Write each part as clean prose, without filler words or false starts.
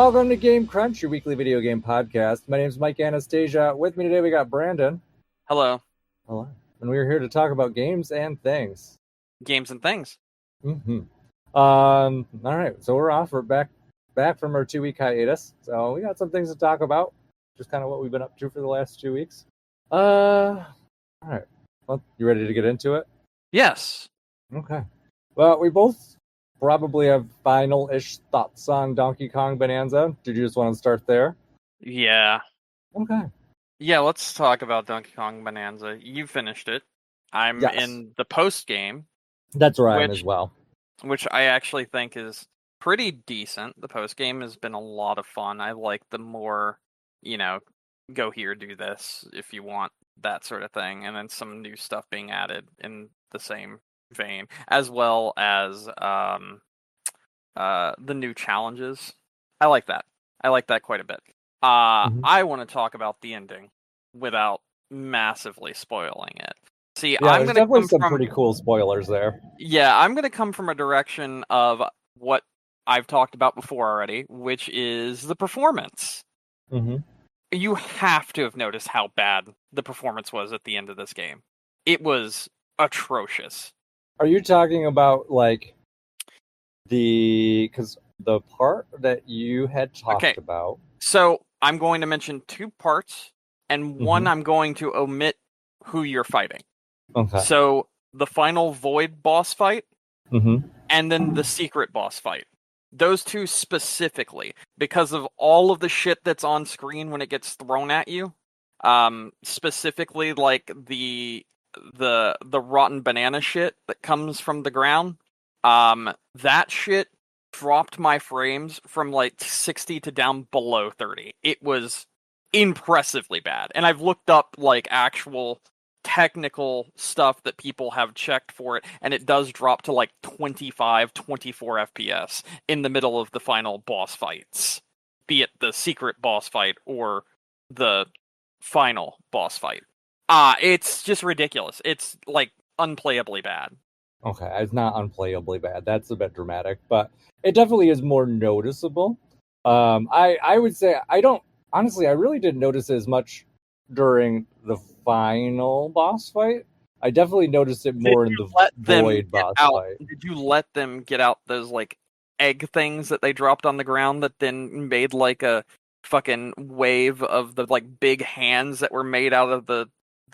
Welcome to Game Crunch, your weekly video game podcast. My name is Mike Anastasia. With me today, we got Brandon. Hello. Hello. And we're here to talk about games and things. Games and things. All right, so we're off. We're back from our 2-week hiatus. So we got some things to talk about. Just kind of what we've been up to for the last 2 weeks. All right. Well, you ready to get into it? Yes. Okay. Well, we both probably have final-ish thoughts on Donkey Kong Bananza. Did you just want to start there? Yeah. Okay. Yeah, let's talk about Donkey Kong Bonanza. You finished it. I'm in the post game. That's where I am as well. Which I actually think is pretty decent. The post game has been a lot of fun. I like the more, go here, do this if you want, that sort of thing. And then some new stuff being added in the same vein, as well as the new challenges. I like that. I like that quite a bit. I want to talk about the ending without massively spoiling it. See, yeah, there's definitely some pretty cool spoilers there. Yeah, I'm going to come from a direction of what I've talked about before already, which is the performance. Mm-hmm. You have to have noticed how bad the performance was at the end of this game. It was atrocious. Are you talking about, because the part that you had talked about... So, I'm going to mention two parts, and one I'm going to omit who you're fighting. Okay. So, the final Void boss fight, and then the secret boss fight. Those two specifically, because of all of the shit that's on screen when it gets thrown at you. Specifically, like the rotten banana shit that comes from the ground. That shit dropped my frames from 60 to down below 30. It was impressively bad. And I've looked up actual technical stuff that people have checked for it, and it does drop to 25, 24 FPS in the middle of the final boss fights, be it the secret boss fight or the final boss fight. It's just ridiculous. It's unplayably bad. Okay, it's not unplayably bad. That's a bit dramatic, but it definitely is more noticeable. I would say I really didn't notice it as much during the final boss fight. I definitely noticed it more in the Void boss fight. Did you let them get out those egg things that they dropped on the ground that then made a fucking wave of the big hands that were made out of the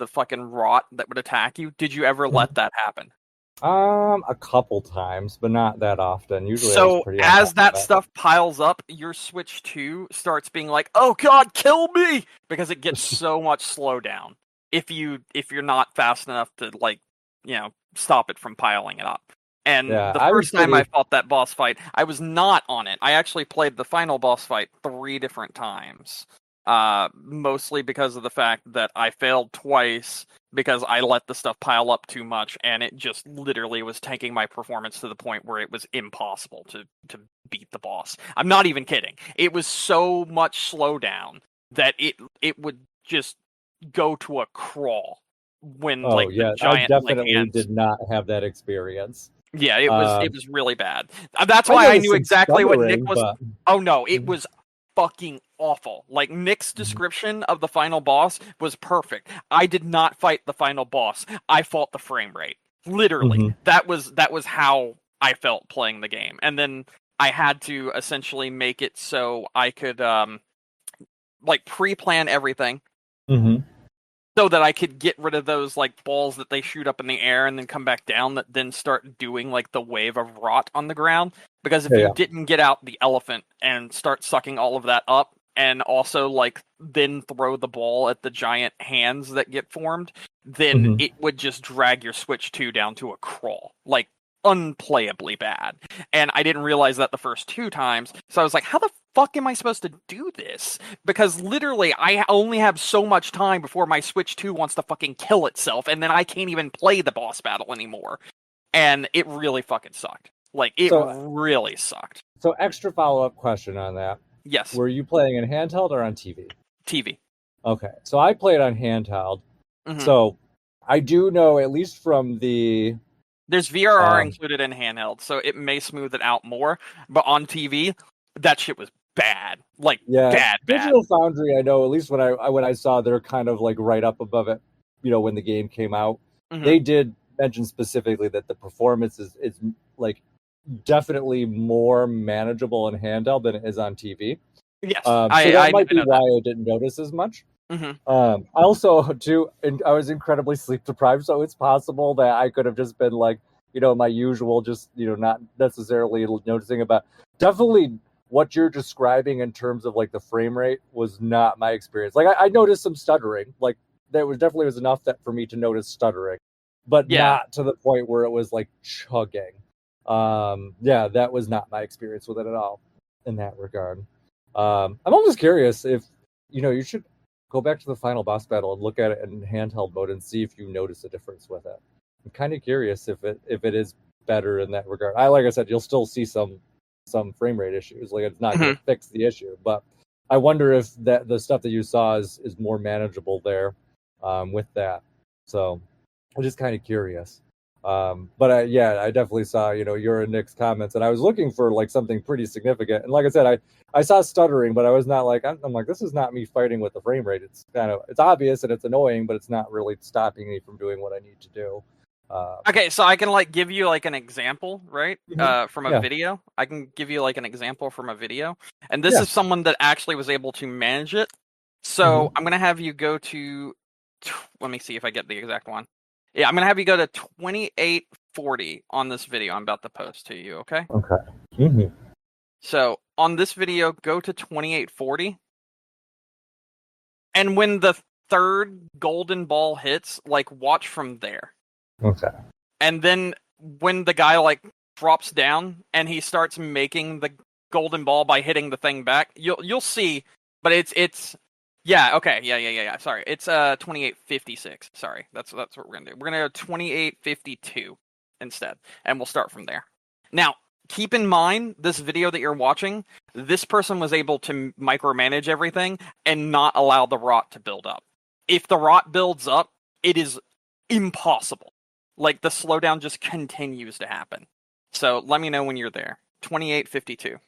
fucking rot that would attack you? Did you ever let that happen? A couple times, but not that often. Usually, so as that stuff piles up, your Switch 2 starts being like, "Oh God, kill me!" because it gets so much slowdown if you're not fast enough to stop it from piling it up. And the first time I fought that boss fight, I was not on it. I actually played the final boss fight 3 different times, mostly because of the fact that I failed twice. Because I let the stuff pile up too much, and it just literally was tanking my performance to the point where it was impossible to beat the boss. I'm not even kidding. It was so much slowdown that it would just go to a crawl when the giant I definitely did not have that experience. Yeah, it was really bad. That's why I knew exactly what Nick was. But... Oh no, it was fucking awful. Nick's description of the final boss was perfect. I did not fight the final boss. I fought the frame rate. Literally. That was how I felt playing the game. And then I had to essentially make it so I could pre-plan everything. So that I could get rid of those balls that they shoot up in the air and then come back down that then start doing the wave of rot on the ground. Because if you didn't get out the elephant and start sucking all of that up and also then throw the ball at the giant hands that get formed, then it would just drag your Switch 2 down to a crawl. Unplayably bad. And I didn't realize that the first 2 times, so I was like, how the fuck am I supposed to do this? Because literally, I only have so much time before my Switch 2 wants to fucking kill itself, and then I can't even play the boss battle anymore. And it really fucking sucked. Really sucked. So extra follow-up question on that. Yes. Were you playing in handheld or on TV? TV. Okay, so I played on handheld. So I do know, at least from the... There's VRR included in handheld, so it may smooth it out more. But on TV, that shit was bad, like Yeah, bad. Digital Foundry, I know, at least when I saw, they're kind of like right up above it, when the game came out. Mm-hmm. They did mention specifically that the performance is like definitely more manageable in handheld than it is on TV. Yes, So that might be why I didn't notice as much. Mm-hmm. I also too, and I was incredibly sleep deprived, so it's possible that I could have just been like, my usual, just not necessarily noticing about. Definitely, what you're describing in terms of like the frame rate was not my experience. Like I noticed some stuttering, like that was enough that for me to notice stuttering, but not to the point where it was like chugging. That was not my experience with it at all in that regard. I'm almost curious if you should go back to the final boss battle and look at it in handheld mode and see if you notice a difference with it. I'm kind of curious if it is better in that regard. Like I said, you'll still see some frame rate issues. Like it's not going to fix the issue, but I wonder if that the stuff that you saw is more manageable there with that. So I'm just kind of curious. But I definitely saw your and Nick's comments, and I was looking for like something pretty significant. And like I said, I saw stuttering, but I was not like, I'm like, this is not me fighting with the frame rate. It's it's obvious and it's annoying, but it's not really stopping me from doing what I need to do. Okay, so I can like give you like an example, right? From a Yeah. video. I can give you like an example from a video, and this is someone that actually was able to manage it. So I'm gonna have you go to. Let me see if I get the exact one. Yeah, I'm gonna have you go to 2840 on this video I'm about to post to you. Okay. Okay. So on this video, go to 2840, and when the third golden ball hits, like watch from there. Okay. And then when the guy like drops down and he starts making the golden ball by hitting the thing back, you'll see. But it's yeah, okay, yeah. Sorry, it's 2856. Sorry, that's what we're gonna do. We're gonna go 2852 instead, and we'll start from there. Now, keep in mind this video that you're watching. This person was able to micromanage everything and not allow the rot to build up. If the rot builds up, it is impossible. Like the slowdown just continues to happen. So let me know when you're there. 2852.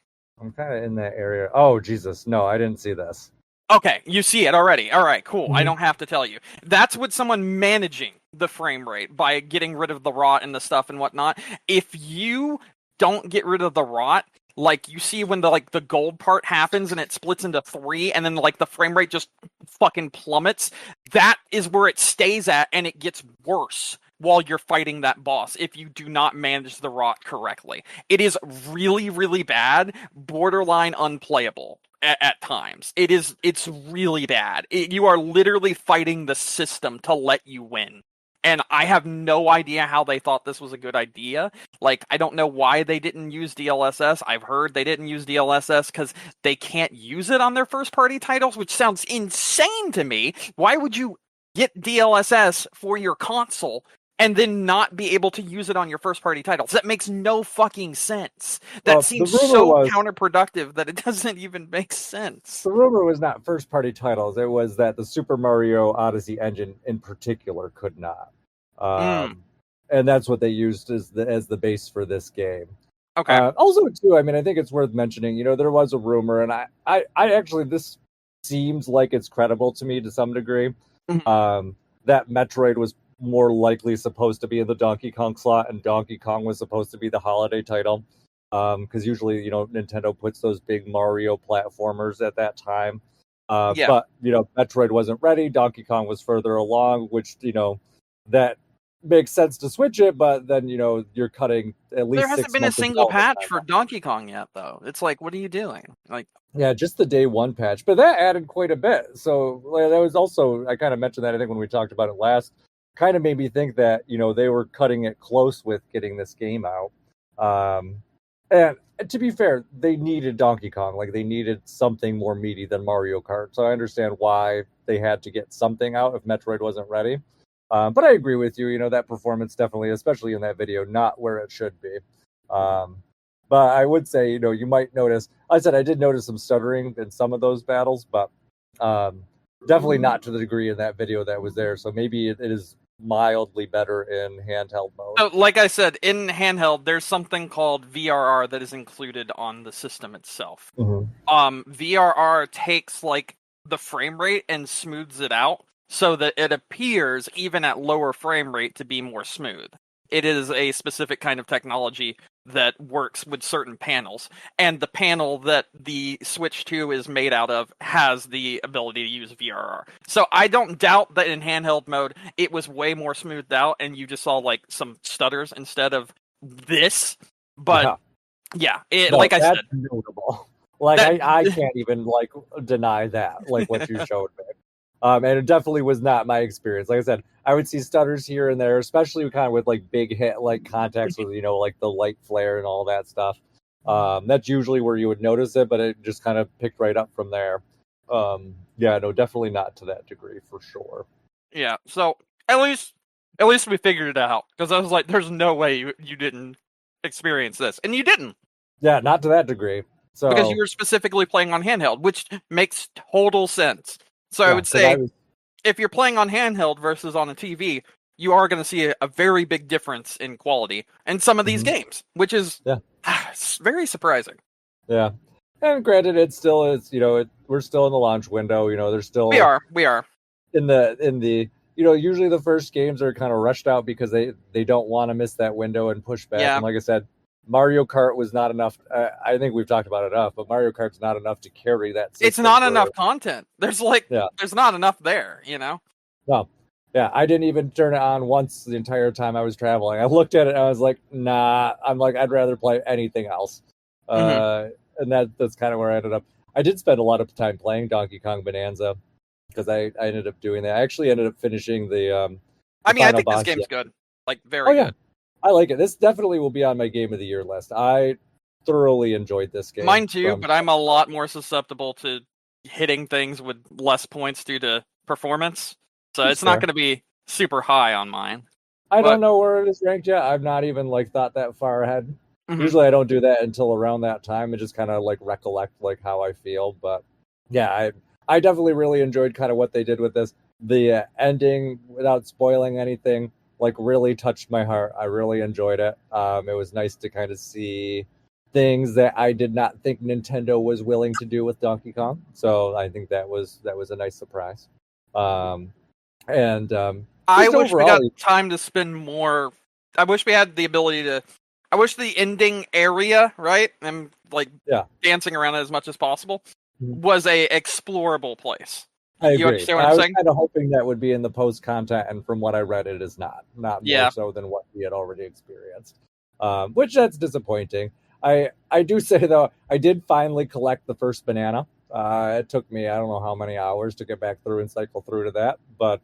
I'm kind of in that area. Oh Jesus, no, I didn't see this. Okay, you see it already. All right, cool. I don't have to tell you. That's with someone managing the frame rate by getting rid of the rot and the stuff and whatnot. If you don't get rid of the rot, like you see when the gold part happens and it splits into 3 and then like the frame rate just fucking plummets, that is where it stays at and it gets worse while you're fighting that boss if you do not manage the rot correctly. It is really, really bad, borderline unplayable at times. It's really bad. You are literally fighting the system to let you win. And I have no idea how they thought this was a good idea. Like, I don't know why they didn't use DLSS. I've heard they didn't use DLSS because they can't use it on their first-party titles, which sounds insane to me. Why would you get DLSS for your console and then not be able to use it on your first-party titles? That makes no fucking sense. That seems so counterproductive that it doesn't even make sense. The rumor was not first-party titles. It was that the Super Mario Odyssey engine in particular could not. And that's what they used as the base for this game. Okay. Also, too, I mean, I think it's worth mentioning, there was a rumor, and I actually, this seems like it's credible to me to some degree, that Metroid was more likely supposed to be in the Donkey Kong slot, and Donkey Kong was supposed to be the holiday title. Because usually, Nintendo puts those big Mario platformers at that time. But, Metroid wasn't ready. Donkey Kong was further along, which, that makes sense to switch it, but then, you're cutting at least 6 months. There hasn't been a single patch for Donkey Kong yet, though. It's like, what are you doing? Like, yeah, just the day one patch, but that added quite a bit. So that was also, I kind of mentioned that, I think, when we talked about it last, kind of made me think that, they were cutting it close with getting this game out. And to be fair, they needed Donkey Kong. Like, they needed something more meaty than Mario Kart. So I understand why they had to get something out if Metroid wasn't ready. But I agree with you, that performance definitely, especially in that video, not where it should be. But I would say, you might notice, I said I did notice some stuttering in some of those battles, but definitely not to the degree in that video that was there. So maybe it is mildly better in handheld mode. So, like I said, in handheld, there's something called VRR that is included on the system itself. VRR takes like the frame rate and smooths it out so that it appears even at lower frame rate to be more smooth. It is a specific kind of technology that works with certain panels, and the panel that the Switch 2 is made out of has the ability to use VRR. So I don't doubt that in handheld mode it was way more smoothed out and you just saw like some stutters instead of this. But like I said, notable. Like I can't even like deny that, like what you showed me. And it definitely was not my experience. Like I said, I would see stutters here and there, especially kind of with like big hit like contacts with, like the light flare and all that stuff. That's usually where you would notice it, but it just kind of picked right up from there. Definitely not to that degree for sure. Yeah, so at least we figured it out, because I was like, there's no way you didn't experience this, and you didn't. Yeah, not to that degree. So because you were specifically playing on handheld, which makes total sense. So I would say, if you're playing on handheld versus on a TV, you are going to see a very big difference in quality in some of these games, which is very surprising. Yeah, and granted, it still is. We're still in the launch window. There's still we are in the usually the first games are kind of rushed out because they don't want to miss that window and push back. Yeah. And like I said, Mario Kart was not enough. I think we've talked about it enough, but Mario Kart's not enough to carry that system. It's not enough content. There's not enough there, No. Yeah, I didn't even turn it on once the entire time I was traveling. I looked at it and I was like, nah, I'd rather play anything else. And that's kind of where I ended up. I did spend a lot of time playing Donkey Kong Bonanza because I ended up doing that. I actually ended up finishing the I think this game's good. Like, very good. I like it. This definitely will be on my Game of the Year list. I thoroughly enjoyed this game. Mine too, but I'm a lot more susceptible to hitting things with less points due to performance. So it's not going to be super high on mine. I don't know where it is ranked yet. I've not even thought that far ahead. Usually I don't do that until around that time and just kind of recollect how I feel. But yeah, I definitely really enjoyed kind of what they did with this. The ending, without spoiling anything, really touched my heart. I really enjoyed it. It was nice to kind of see things that I did not think Nintendo was willing to do with Donkey Kong. So I think that was a nice surprise. I wish we got time to spend more. I wish we had the ability to. I wish the ending area, right, and dancing around it as much as possible, was a explorable place. I agree. You understand what I'm saying? I was kind of hoping that would be in the post content, and from what I read, it is not more so than what we had already experienced. Which that's disappointing. I do say though, I did finally collect the first banana. It took me I don't know how many hours to get back through and cycle through to that, but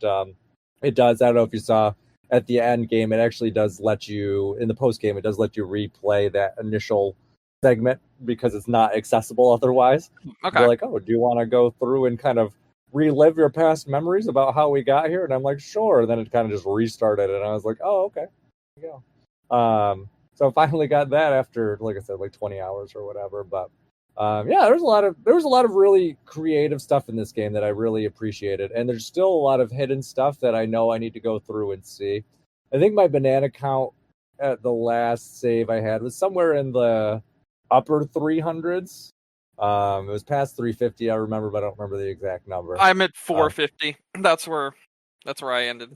it does. I don't know if you saw at the end game, it actually does let you in the post game. It does let you replay that initial segment because it's not accessible otherwise. Okay. They're like, oh, do you want to go through and kind of relive your past memories about how we got here? And I'm like, sure. And then it kind of just restarted, and I was like, oh, okay, there you go. So I finally got that after, like I said, 20 hours or whatever. But there was a lot of really creative stuff in this game that I really appreciated, and there's still a lot of hidden stuff that I know I need to go through and see. I think my banana count at the last save I had was somewhere in the upper 300s. It was past 350, I remember, but I don't remember the exact number. I'm at 450. That's where I ended,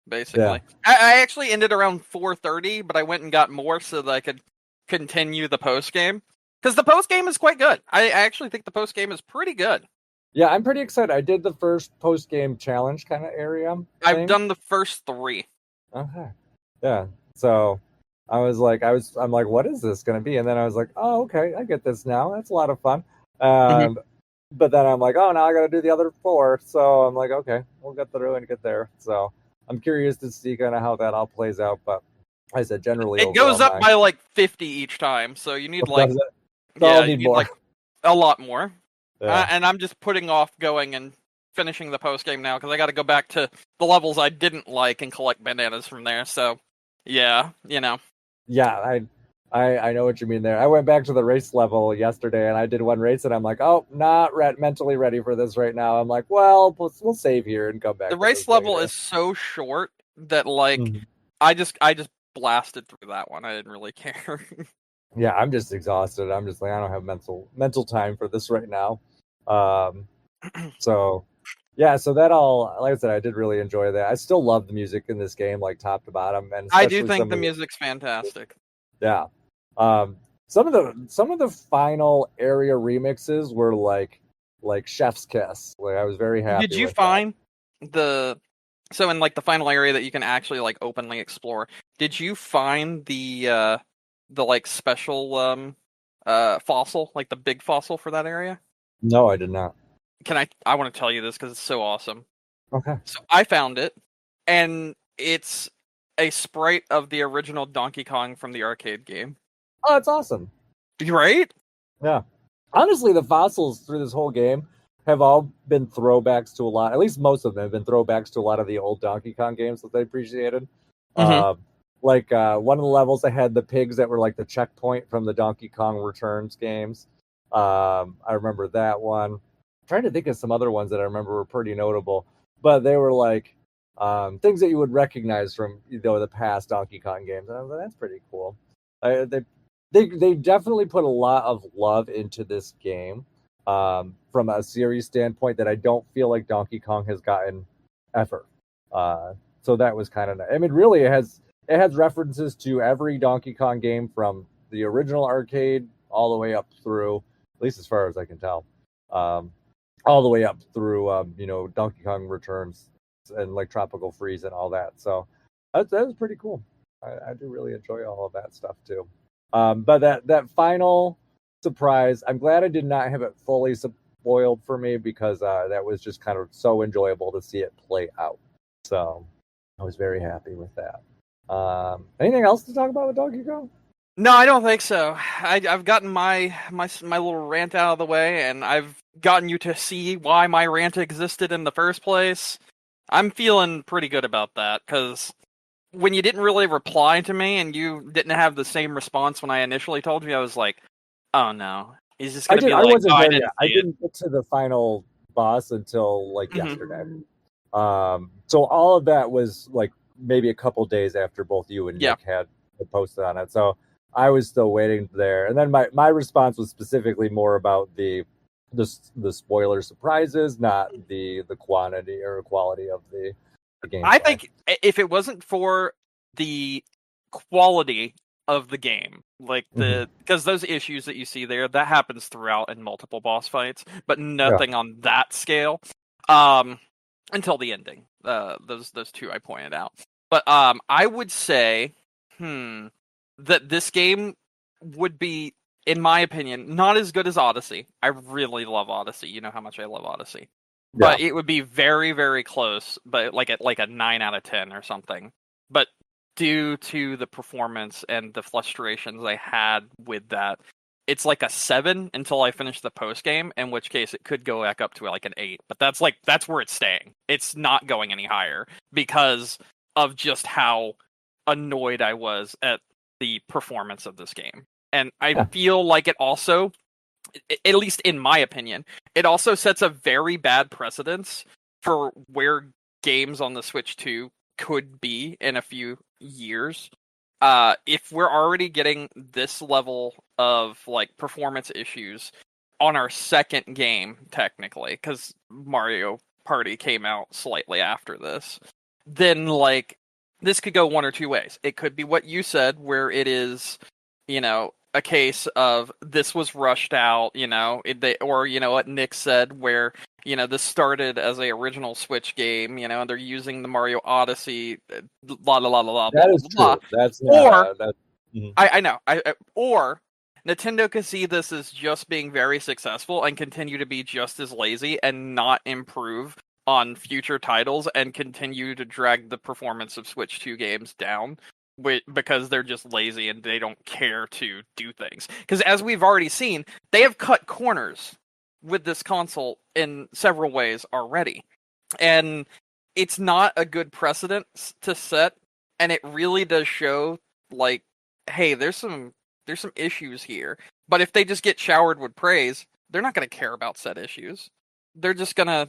basically. Yeah. I actually ended around 430, but I went and got more so that I could continue the post game. Because the post game is quite good. I actually think the post game is pretty good. Yeah, I'm pretty excited. I did the first post game challenge kind of area. I've done the first 3. Okay. Yeah. So I'm like, what is this going to be? And then I was like, oh, okay, I get this now. That's a lot of fun. But then I'm like, oh, now I got to do the other 4. So I'm like, okay, we'll get through and get there. So I'm curious to see kind of how that all plays out. But I said generally it goes up by 50 each time. So you need you need more. A lot more. Yeah. And I'm just putting off going and finishing the post game now because I got to go back to the levels I didn't like and collect bananas from there. So yeah, Yeah, I know what you mean there. I went back to the race level yesterday and I did one race and I'm like, oh, not mentally ready for this right now. I'm like, well, we'll save here and come back. The race level is so short that like Mhm. I just blasted through that one. I didn't really care. Yeah, I'm just exhausted. I'm just like, I don't have mental time for this right now. Um, so yeah, so that all, like I said, I did really enjoy that. I still love the music in this game, like top to bottom, and I do especially think some the of the, music's fantastic. yeah, some of the final area remixes were like chef's kiss. Like I was very Did happy you with that. find the so in like the final area that you can actually like openly explore? Did you find the like special fossil, like the big fossil for that area? No, I did not. Can I want to tell you this because it's so awesome. Okay. So I found it, and it's a sprite of the original Donkey Kong from the arcade game. Oh, that's awesome. Right? Yeah. Honestly, the fossils through this whole game have all been throwbacks to a lot. At least most of them have been throwbacks to a lot of the old Donkey Kong games that I appreciated. Mm-hmm. Uh, one of the levels that had the pigs that were like the checkpoint from the Donkey Kong Returns games. I remember that one. I'm trying to think of some other ones that I remember were pretty notable, but they were like things that you would recognize from the past Donkey Kong games. And I was like, that's pretty cool. They definitely put a lot of love into this game from a series standpoint that I don't feel like Donkey Kong has gotten ever. So that was kind of nice. I mean, really, it has references to every Donkey Kong game from the original arcade all the way up through, at least as far as I can tell, um, all the way up through Donkey Kong Returns and like Tropical Freeze and all that. So that was pretty cool. I do really enjoy all of that stuff too. But that final surprise, I'm glad I did not have it fully spoiled for me because that was just kind of so enjoyable to see it play out. So I was very happy with that. Anything else to talk about with Donkey Kong? No, I don't think so. I've gotten my little rant out of the way, and I've gotten you to see why my rant existed in the first place. I'm feeling pretty good about that, because when you didn't really reply to me and you didn't have the same response when I initially told you, I was like, oh no. He's just I gonna did. be I like, wasn't oh, I there yet. didn't I see it. didn't get to the final boss until like Mhm. yesterday. So all of that was like maybe a couple days after both you and Yeah. Nick had posted on it. So I was still waiting there. And then my response was specifically more about the spoiler surprises, not the quantity or quality of the gameplay. I think if it wasn't for the quality of the game, like because those issues that you see there, that happens throughout in multiple boss fights, but nothing on that scale. Until the ending. Those two I pointed out. But I would say, that this game would be, in my opinion, not as good as Odyssey. I really love Odyssey. You know how much I love Odyssey. But it would be very, very close, but like a 9 out of 10 or something. But due to the performance and the frustrations I had with that, it's like a 7 until I finish the post game, in which case it could go back up to like an 8. But that's where it's staying. It's not going any higher because of just how annoyed I was at the performance of this game. And I feel like it also, at least in my opinion, it also sets a very bad precedence for where games on the Switch 2 could be in a few years. If we're already getting this level of like performance issues on our second game, technically, because Mario Party came out slightly after this, then like this could go one or two ways. It could be what you said, where it is, a case of this was rushed out, or what Nick said, where this started as a original Switch game, and they're using the Mario Odyssey, blah blah blah blah blah that blah is blah. true. That's Or not mhm. I know, or Nintendo could see this as just being very successful and continue to be just as lazy and not improve on future titles and continue to drag the performance of Switch 2 games down because they're just lazy and they don't care to do things. Because as we've already seen, they have cut corners with this console in several ways already. And it's not a good precedent to set, and it really does show, like, hey, there's some issues here. But if they just get showered with praise, they're not going to care about said issues. They're just going to,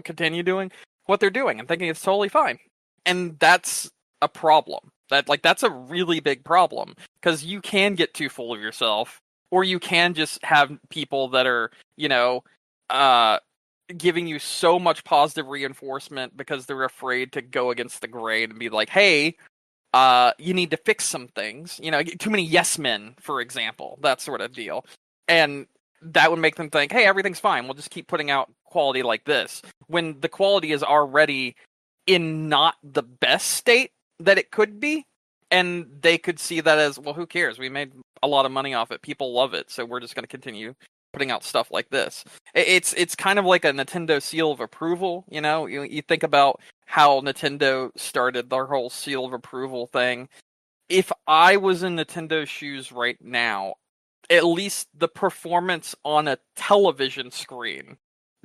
continue doing what they're doing and thinking it's totally fine. And that's a problem. That's a really big problem, because you can get too full of yourself, or you can just have people that are, uh giving you so much positive reinforcement because they're afraid to go against the grain and be like, hey, you need to fix some things. Too many yes men, for example, that sort of deal. And that would make them think, hey, everything's fine. We'll just keep putting out quality like this. When the quality is already in not the best state that it could be. And they could see that as, well, who cares? We made a lot of money off it. People love it. So we're just going to continue putting out stuff like this. It's kind of like a Nintendo seal of approval. You think about how Nintendo started their whole seal of approval thing. If I was in Nintendo's shoes right now, at least the performance on a television screen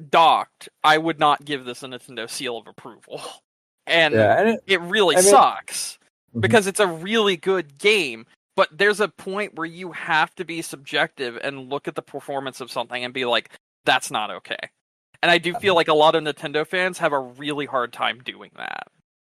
docked, I would not give this a Nintendo seal of approval. And Yeah, and it really I mean, sucks mhm. because it's a really good game, but there's a point where you have to be subjective and look at the performance of something and be like, that's not okay. And I do feel like a lot of Nintendo fans have a really hard time doing that.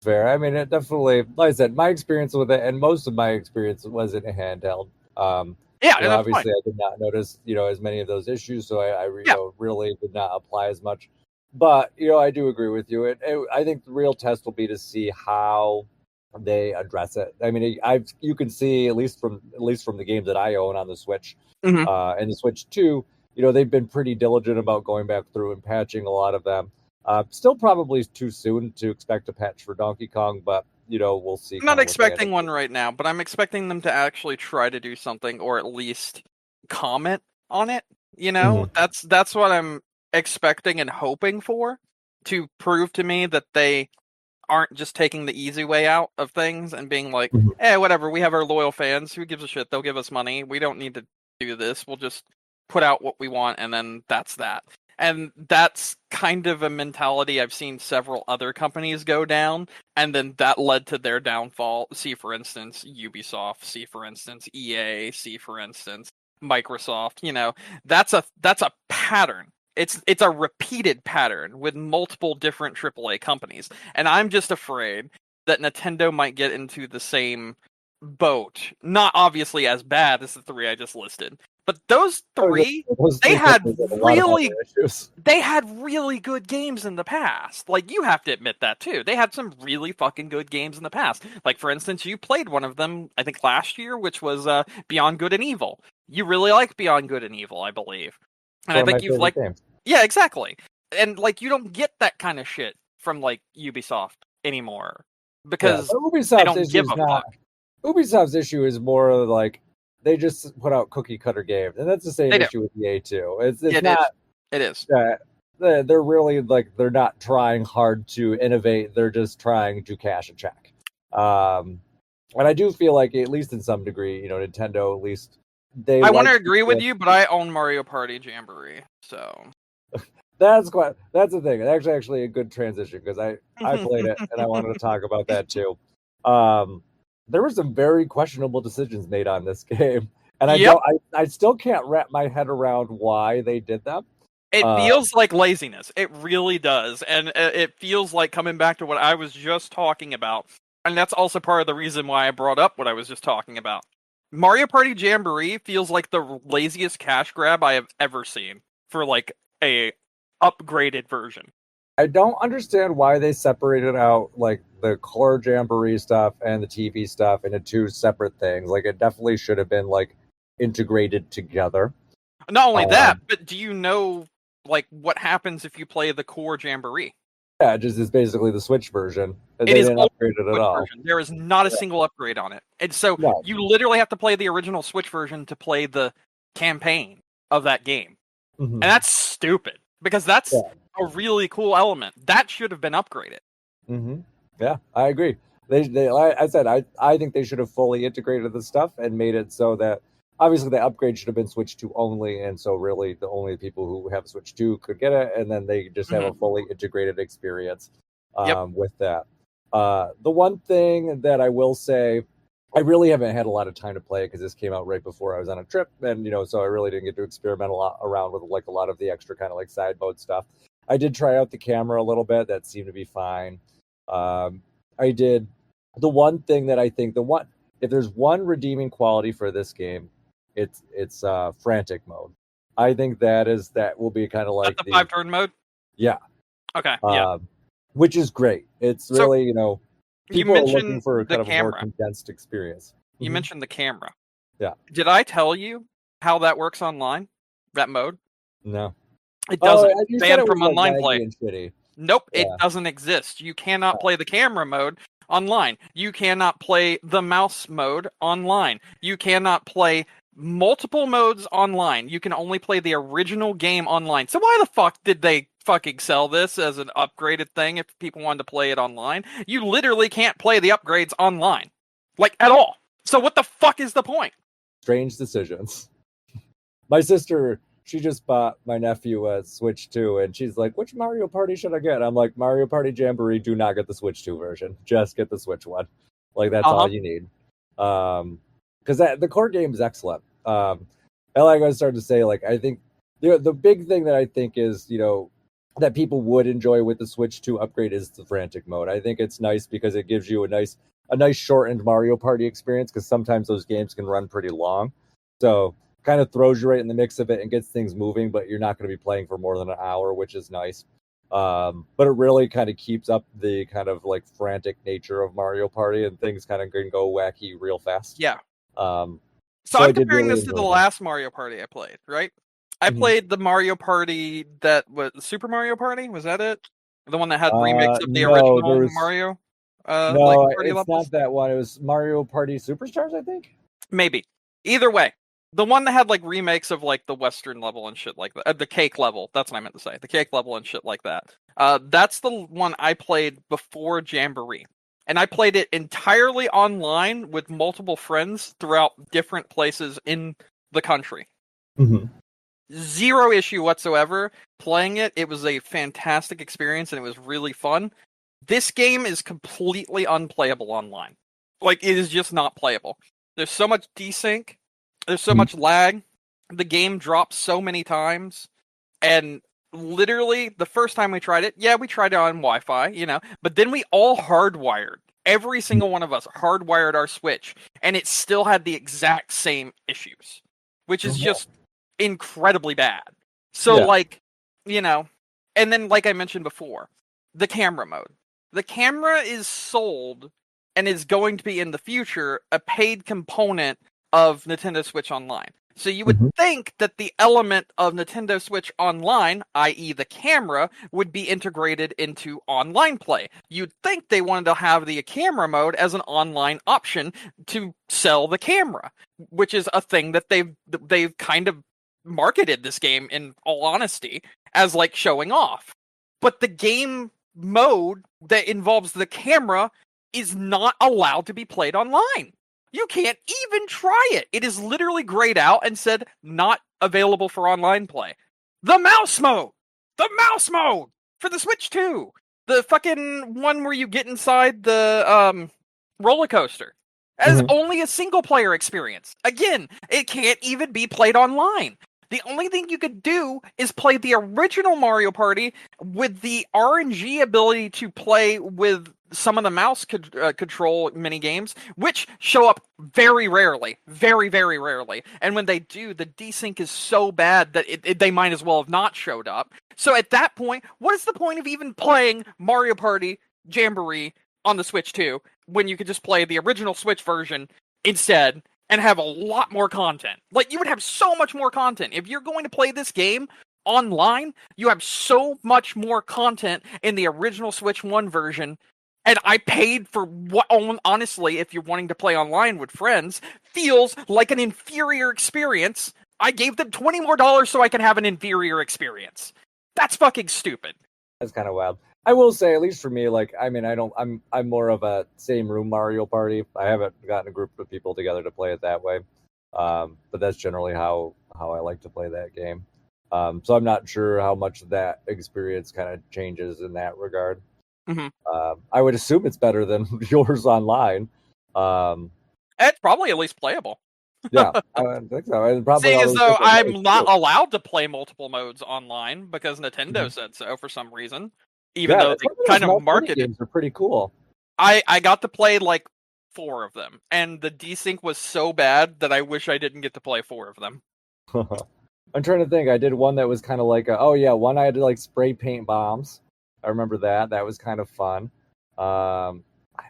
Fair. I mean, it definitely, like I said, my experience with it, and most of my experience was in a handheld. Yeah, and that's fine. Obviously, I did not notice, as many of those issues, so Yeah. really did not apply as much. But I do agree with you. I think the real test will be to see how they address it. I mean, you can see at least from the games that I own on the Switch, Mhm. and the Switch 2, they've been pretty diligent about going back through and patching a lot of them. Still probably too soon to expect a patch for Donkey Kong, but we'll see. I'm not Kind of what they end expecting up one doing. right now, but I'm expecting them to actually try to do something, or at least comment on it. Mhm. That's what I'm expecting and hoping for, to prove to me that they aren't just taking the easy way out of things and being like, Mhm. whatever, we have our loyal fans, who gives a shit, they'll give us money, we don't need to do this, we'll just put out what we want, and then that's that. And that's kind of a mentality I've seen several other companies go down, and then that led to their downfall. See, for instance, Ubisoft. See, for instance, EA. See, for instance, Microsoft. That's a pattern. It's a repeated pattern with multiple different AAA companies, and I'm just afraid that Nintendo might get into the same boat. Not obviously as bad as the three I just listed, but those three, Those they three had companies have a lot of other really issues. they had really good games in the past. Like, you have to admit that too. They had some really fucking good games in the past. Like, for instance, you played one of them, I think last year, which was Beyond Good and Evil. You really like Beyond Good and Evil, I believe. It's And I one of my think you've favorite liked, games. yeah, exactly. And like, you don't get that kind of shit from like Ubisoft anymore Yeah, because but they Ubisoft's don't issue give is a not. fuck. Ubisoft's issue is more like they just put out cookie cutter games, and that's the same They do. issue with EA too. It's It is. not It is. that they're really like they're not trying hard to innovate. They're just trying to cash a check. Um, and I do feel like at least in some degree, Nintendo at least they I want like to to agree with get. you, but I own Mario Party Jamboree, so. That's the thing. It's actually a good transition because I played it and I wanted to talk about that too. Um, there were some very questionable decisions made on this game, and Yep. I still can't wrap my head around why they did them. It Uh, feels like laziness. It really does. And it feels like coming back to what I was just talking about. And that's also part of the reason why I brought up what I was just talking about. Mario Party Jamboree feels like the laziest cash grab I have ever seen for like a upgraded version. I don't understand why they separated out like the core jamboree stuff and the TV stuff into two separate things. Like it definitely should have been like integrated together. Not only that, Um, but do you know like what happens if you play the core Jamboree? yeah, it just is basically the Switch version. They It is didn't only upgrade it the at Switch all. version. There is not a Yeah. single upgrade on it. And so No. you literally have to play the original Switch version to play the campaign of that game. Mhm. And that's stupid because that's Yeah. a really cool element. That should have been upgraded. Hmm. Yeah, I agree. Like I said, I think they should have fully integrated the stuff and made it so that obviously the upgrade should have been Switch 2 only, and so really the only people who have Switch 2 could get it, and then they just have a Hmm. fully integrated experience Yep. with that. The one thing that I will say, I really haven't had a lot of time to play it because this came out right before I was on a trip, and so I really didn't get to experiment a lot around with like a lot of the extra kind of like side mode stuff. I did try out the camera a little bit; that seemed to be fine. Um, I did the one thing that I think if there's one redeeming quality for this game, it's frantic mode. I think that will be kind of like the 5-turn mode. Yeah. Okay. Yeah. Which is great. It's really people are looking for kind of a more condensed experience. You mentioned the camera. Yeah. Did I tell you how that works online? That mode? No. It doesn't. You Banned said from online play. And shitty. Nope, it doesn't exist. You cannot play the camera mode online. You cannot play the mouse mode online. You cannot play multiple modes online. You can only play the original game online. So why the fuck did they fucking sell this as an upgraded thing if people wanted to play it online? You literally can't play the upgrades online. Like, at all. So what the fuck is the point? Strange decisions. My sister, she just bought my nephew a Switch 2, and she's like, which Mario Party should I get? I'm like, Mario Party Jamboree, do not get the Switch 2 version. Just get the Switch 1. Like, that's all you need. Because the core game is excellent. And like I started to say, like, I think the big thing that I think is, that people would enjoy with the Switch 2 upgrade is the frantic mode. I think it's nice because it gives you a nice shortened Mario Party experience, because sometimes those games can run pretty long. So kind of throws you right in the mix of it and gets things moving, but you're not going to be playing for more than an hour, which is nice. But it really kind of keeps up the kind of like frantic nature of Mario Party, and things kind of can go wacky real fast. Yeah. So I'm comparing this to the last Mario Party I played, right? I played the Mario Party that was Super Mario Party. Was that it? The one that had remakes of the original Mario? No, it's not that one. It was Mario Party Superstars, I think. Maybe. Either way, the one that had like remakes of like the Western level and shit like that. The cake level. That's what I meant to say. The cake level and shit like that. That's the one I played before Jamboree. And I played it entirely online with multiple friends throughout different places in the country. Mm-hmm. Zero issue whatsoever playing it. It was a fantastic experience and it was really fun. This game is completely unplayable online. Like, it is just not playable. There's so much desync. There's so much lag. The game drops so many times. And literally, the first time we tried it, we tried it on Wi-Fi, but then we all hardwired. Every single one of us hardwired our Switch, and it still had the exact same issues, which is just incredibly bad. So, and then, like I mentioned before, the camera mode. The camera is sold and is going to be in the future a paid component of Nintendo Switch Online. So you would think that the element of Nintendo Switch Online, i.e. the camera, would be integrated into online play. You'd think they wanted to have the camera mode as an online option to sell the camera, which is a thing that they've kind of marketed this game, in all honesty, as like showing off. But the game mode that involves the camera is not allowed to be played online. You can't even try it. It is literally grayed out and said not available for online play. The mouse mode! The mouse mode! For the Switch 2! The fucking one where you get inside the roller coaster. As only a single player experience. Again, it can't even be played online. The only thing you could do is play the original Mario Party with the RNG ability to play with some of the mouse control mini games, which show up very rarely, very, very rarely. And when they do, the desync is so bad that they might as well have not showed up. So at that point, what is the point of even playing Mario Party Jamboree on the Switch 2 when you could just play the original Switch version instead and have a lot more content? Like, you would have so much more content. If you're going to play this game online, you have so much more content in the original Switch 1 version. And I paid for what, honestly, if you're wanting to play online with friends, feels like an inferior experience. I gave them $20 more so I can have an inferior experience. That's fucking stupid. That's kind of wild. I will say, at least for me, like, I mean, I'm more of a same room Mario Party. I haven't gotten a group of people together to play it that way. But that's generally how I like to play that game. So I'm not sure how much that experience kind of changes in that regard. I would assume it's better than yours online. It's probably at least playable. Yeah, I think so. And probably seeing as though I'm not allowed to play multiple modes online because Nintendo said so for some reason. Even though they kind of marketed games are pretty cool. I got to play like 4 of them, and the desync was so bad that I wish I didn't get to play 4 of them. I'm trying to think. I did one that was kind of like one I had to like spray paint bombs. I remember that. That was kind of fun. I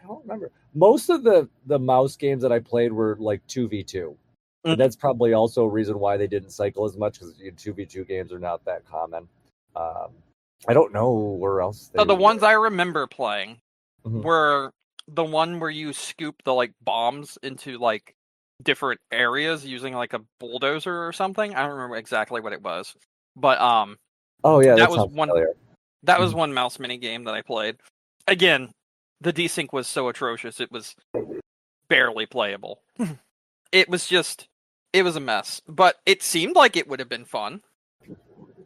don't remember. Most of the mouse games that I played were like 2v2. And that's probably also a reason why they didn't cycle as much, because 2v2 games are not that common. I don't know where else they the ones I remember playing were the one where you scoop the like bombs into like different areas using like a bulldozer or something. I don't remember exactly what it was, but that was one. Familiar. That was one mouse mini game that I played. Again, the desync was so atrocious; it was barely playable. It was a mess. But it seemed like it would have been fun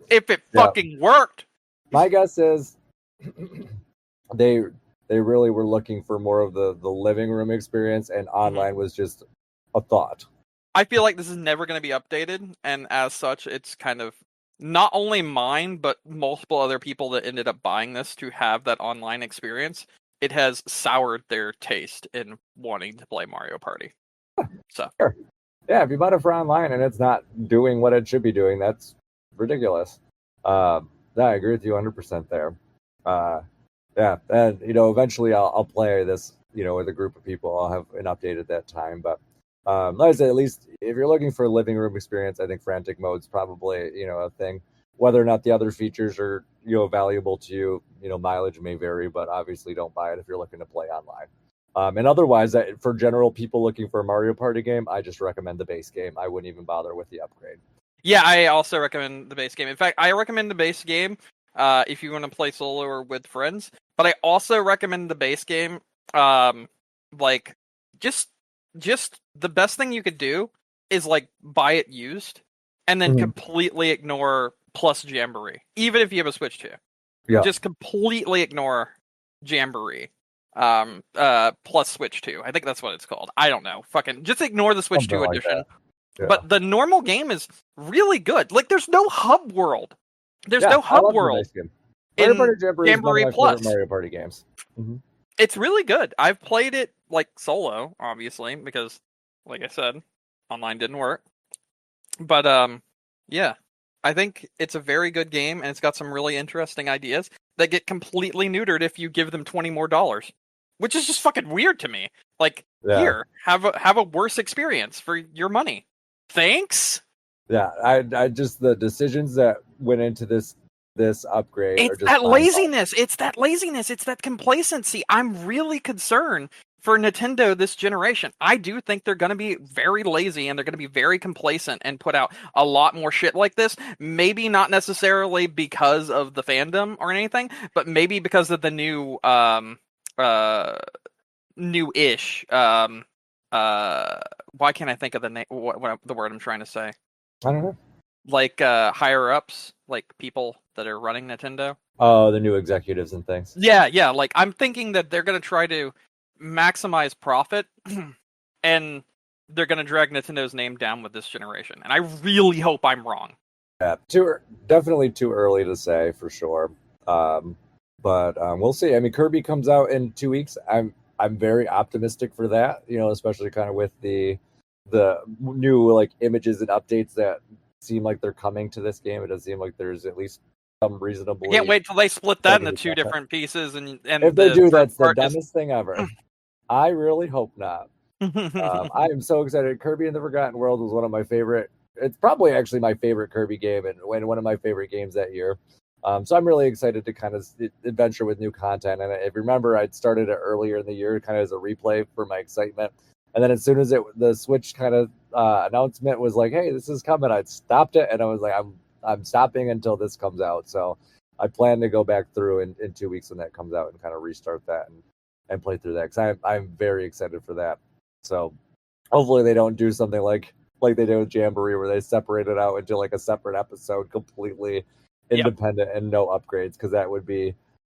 if it fucking worked. My guess is they really were looking for more of the living room experience, and online was just a thought. I feel like this is never going to be updated, and as such, it's kind of not only mine, but multiple other people that ended up buying this to have that online experience. It has soured their taste in wanting to play Mario Party. So, sure. Yeah, if you bought it for online and it's not doing what it should be doing, that's ridiculous. I agree with you 100% there. Yeah, and eventually I'll play this, with a group of people. I'll have an update at that time, but like I said, at least if you're looking for a living room experience, I think frantic mode's probably a thing. Whether or not the other features are valuable to you, mileage may vary, but obviously don't buy it if you're looking to play online. And otherwise, for general people looking for a Mario Party game, I just recommend the base game. I wouldn't even bother with the upgrade. Yeah, I also recommend the base game. In fact, I recommend the base game if you want to play solo or with friends. But I also recommend the base game. Like, just the best thing you could do is like buy it used, and then completely ignore Plus Jamboree, even if you have a Switch 2. Yeah. Just completely ignore Jamboree. Plus Switch 2. I think that's what it's called. I don't know. Fucking just ignore the Switch 2 edition. Yeah. But the normal game is really good. Like, there's no hub world. There's no hub world. Mario Party Jamboree is one of my favorite Mario Party games. It's really good. I've played it like solo, obviously, because, like I said, online didn't work. But yeah, I think it's a very good game, and it's got some really interesting ideas that get completely neutered if you give them $20 more, which is just fucking weird to me. Like, here, have a worse experience for your money. Thanks. Yeah, I just the decisions that went into this upgrade. It's that laziness. It's that laziness. It's that complacency. I'm really concerned for Nintendo this generation. I do think they're going to be very lazy and they're going to be very complacent and put out a lot more shit like this. Maybe not necessarily because of the fandom or anything, but maybe because of the new new-ish why can't I think of the name? What the word I'm trying to say? I don't know. Like higher ups, like people that are running Nintendo. Oh, the new executives and things. Yeah. Like, I'm thinking that they're going to try to maximize profit, and they're going to drag Nintendo's name down with this generation. And I really hope I'm wrong. Yeah, definitely too early to say for sure. But we'll see. I mean, Kirby comes out in 2 weeks. I'm very optimistic for that, especially kind of with the new like images and updates that seem like they're coming to this game. It does seem like there's at least some reasonable. I can't wait till they split that into 2 different pieces, and if they do, that's the dumbest thing ever. I really hope not. I am so excited. Kirby and the Forgotten World was one of my favorite. It's probably actually my favorite Kirby game, and one of my favorite games that year. So I'm really excited to kind of adventure with new content. And if you remember, I'd started it earlier in the year, kind of as a replay for my excitement. And then as soon as the Switch kind of announcement was like, "Hey, this is coming," I'd stopped it, and I was like, "I'm stopping until this comes out." So I plan to go back through in 2 weeks when that comes out and kind of restart that and play through that, because I'm very excited for that. So hopefully they don't do something like they did with Jamboree, where they separate it out into like a separate episode, completely independent and no upgrades, because that would be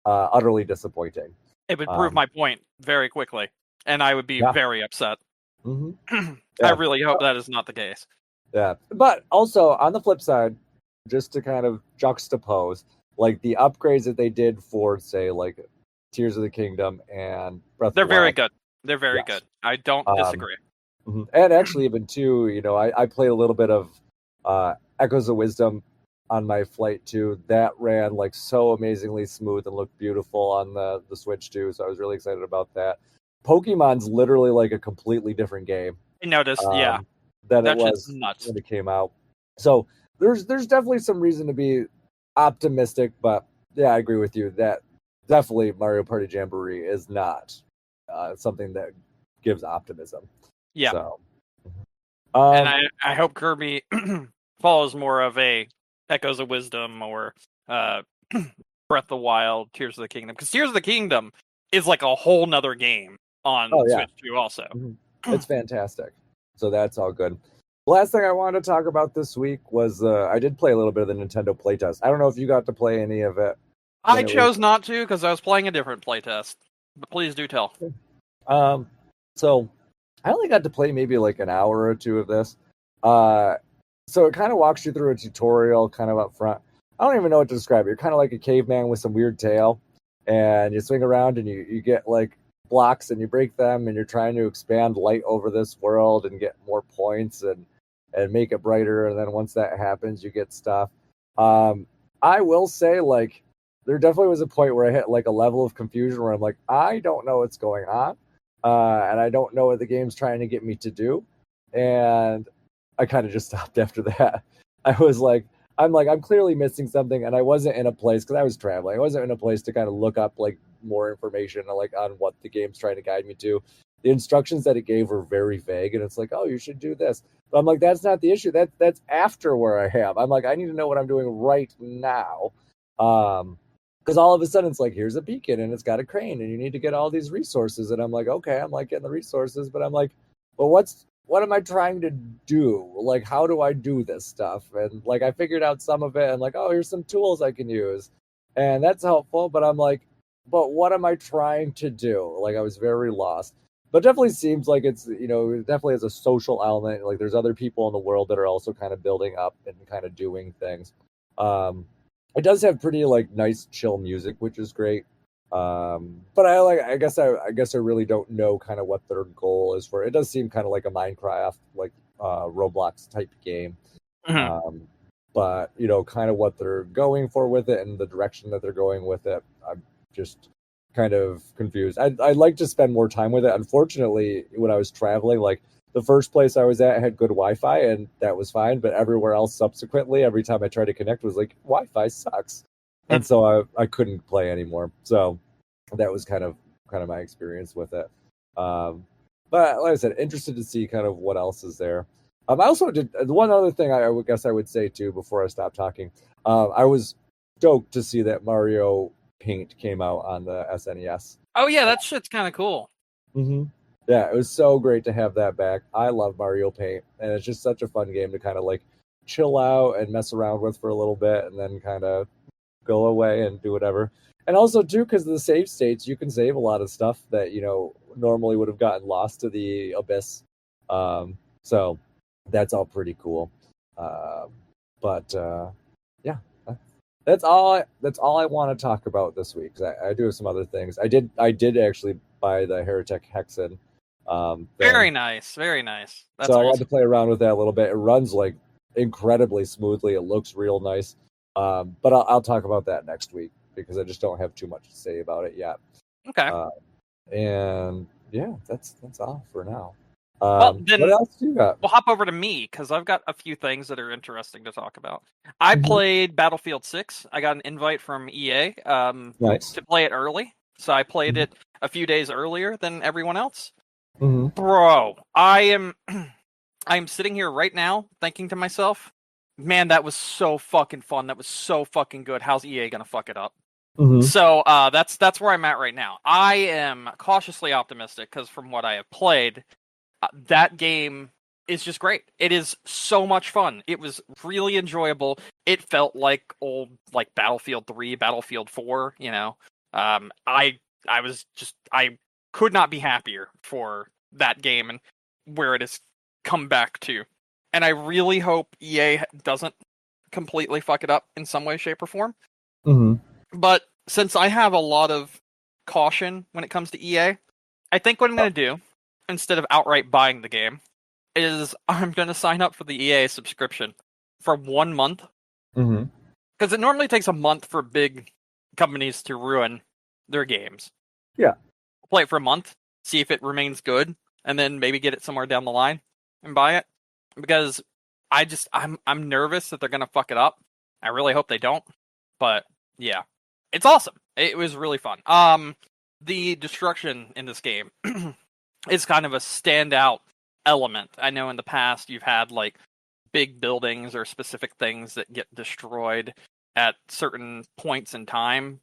utterly disappointing. It would prove my point very quickly, and I would be very upset. Mm-hmm. I really hope that is not the case. Yeah, but also on the flip side, just to kind of juxtapose, like the upgrades that they did for, say, like Tears of the Kingdom, and Breath of They're the Wild. very good. They're very good. I don't disagree. And actually, even too, I played a little bit of Echoes of Wisdom on my flight too. That ran like so amazingly smooth and looked beautiful on the Switch too. So I was really excited about that. Pokemon's literally like a completely different game. I noticed, yeah, than it that shit's was nuts. when it came out. So there's definitely some reason to be optimistic, but yeah, I agree with you that definitely Mario Party Jamboree is not something that gives optimism. Yeah. So, and I hope Kirby follows more of a Echoes of Wisdom or Breath of the Wild, Tears of the Kingdom. Because Tears of the Kingdom is like a whole nother game on Switch 2 also. It's fantastic. So that's all good. The last thing I wanted to talk about this week was I did play a little bit of the Nintendo playtest. I don't know if you got to play any of it. I chose not to because I was playing a different playtest. But please do tell. So I only got to play maybe like an hour or two of this. So it kind of walks you through a tutorial kind of up front. I don't even know what to describe it. You're kind of like a caveman with some weird tail, and you swing around and you get like blocks and you break them, and you're trying to expand light over this world and get more points and make it brighter. And then once that happens, you get stuff. I will say, like, there definitely was a point where I hit like a level of confusion where I'm like, I don't know what's going on. And I don't know what the game's trying to get me to do. And I kind of just stopped after that. I'm clearly missing something, and I wasn't in a place because I was traveling. I wasn't in a place to kind of look up like more information like on what the game's trying to guide me to. The instructions that it gave were very vague, and it's like, oh, you should do this. But I'm like, that's not the issue. That's after where I am. I'm like, I need to know what I'm doing right now. Because all of a sudden it's like, here's a beacon and it's got a crane and you need to get all these resources. And I'm like, okay, I'm like getting the resources, but I'm like, well, what am I trying to do? Like, how do I do this stuff? And like, I figured out some of it and like, oh, here's some tools I can use. And that's helpful. But I'm like, but what am I trying to do? Like, I was very lost. But definitely seems like it's, it definitely has a social element. Like, there's other people in the world that are also kind of building up and kind of doing things. It does have pretty like nice chill music, which is great. But I guess I really don't know kind of what their goal is for it. It does seem kind of like a Minecraft, like Roblox type game. But kind of what they're going for with it and the direction that they're going with it, I'm just kind of confused. I'd like to spend more time with it. Unfortunately, when I was traveling, like the first place I was at had good Wi-Fi and that was fine, but everywhere else subsequently, every time I tried to connect was like, Wi-Fi sucks. And so I couldn't play anymore. So that was kind of my experience with it. But like I said, interested to see kind of what else is there. I also did one other thing I would guess I would say too before I stop talking. I was stoked to see that Mario Paint came out on the SNES. Oh yeah, that shit's kind of cool. Yeah, it was so great to have that back. I love Mario Paint, and it's just such a fun game to kind of like chill out and mess around with for a little bit, and then kind of go away and do whatever. And also too, because of the save states, you can save a lot of stuff that normally would have gotten lost to the abyss. So that's all pretty cool. But yeah, that's all I want to talk about this week. 'Cause I do have some other things. I did actually buy the Heretic Hexen. Very nice, very nice. That's so awesome. I got to play around with that a little bit. It runs like incredibly smoothly. It looks real nice. But I'll talk about that next week because I just don't have too much to say about it yet. Okay. And yeah, that's all for now. Well, then what else do you got? We'll hop over to me because I've got a few things that are interesting to talk about. I played Battlefield 6. I got an invite from EA Nice. to play it early, so I played it a few days earlier than everyone else. Mm-hmm. Bro, I'm sitting here right now thinking to myself, man, that was so fucking fun. That was so fucking good. How's EA gonna fuck it up? So that's where I'm at right now. I am cautiously optimistic because from what I have played, that game is just great. It is so much fun. It was really enjoyable. It felt like old Battlefield 3, Battlefield 4. I could not be happier for that game and where it has come back to. And I really hope EA doesn't completely fuck it up in some way, shape, or form. But since I have a lot of caution when it comes to EA. I think what I'm going to do, instead of outright buying the game, is I'm going to sign up for the EA subscription for 1 month. Because it normally takes a month for big companies to ruin their games. Yeah. Play it for a month, see if it remains good, and then maybe get it somewhere down the line and buy it. Because I'm nervous that they're going to fuck it up. I really hope they don't. But yeah, it's awesome. It was really fun. The destruction in this game is kind of a standout element. I know in the past you've had like big buildings or specific things that get destroyed at certain points in time.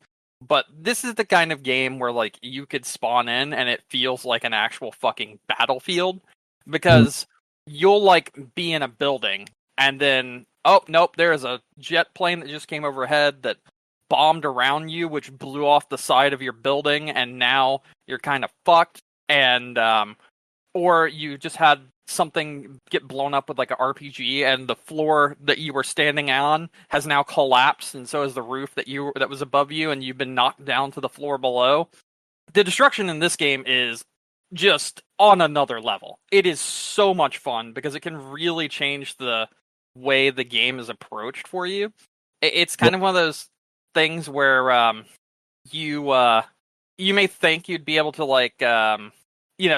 But this is the kind of game where like you could spawn in and it feels like an actual fucking battlefield, because you'll like be in a building and then, oh nope, there's a jet plane that just came overhead that bombed around you, which blew off the side of your building, and now you're kind of fucked. And or you just had something get blown up with like an RPG, and the floor that you were standing on has now collapsed, and so is the roof that was above you, and you've been knocked down to the floor below. The destruction in this game is just on another level. It is so much fun because it can really change the way the game is approached for you. It's kind of one of those things where you may think you'd be able to like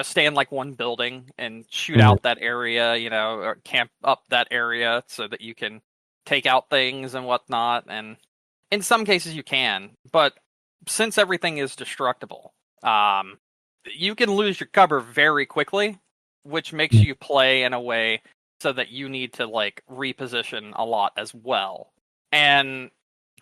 stay in like one building and shoot out that area, or camp up that area so that you can take out things and whatnot. And in some cases you can, but since everything is destructible, you can lose your cover very quickly, which makes you play in a way so that you need to like reposition a lot as well. And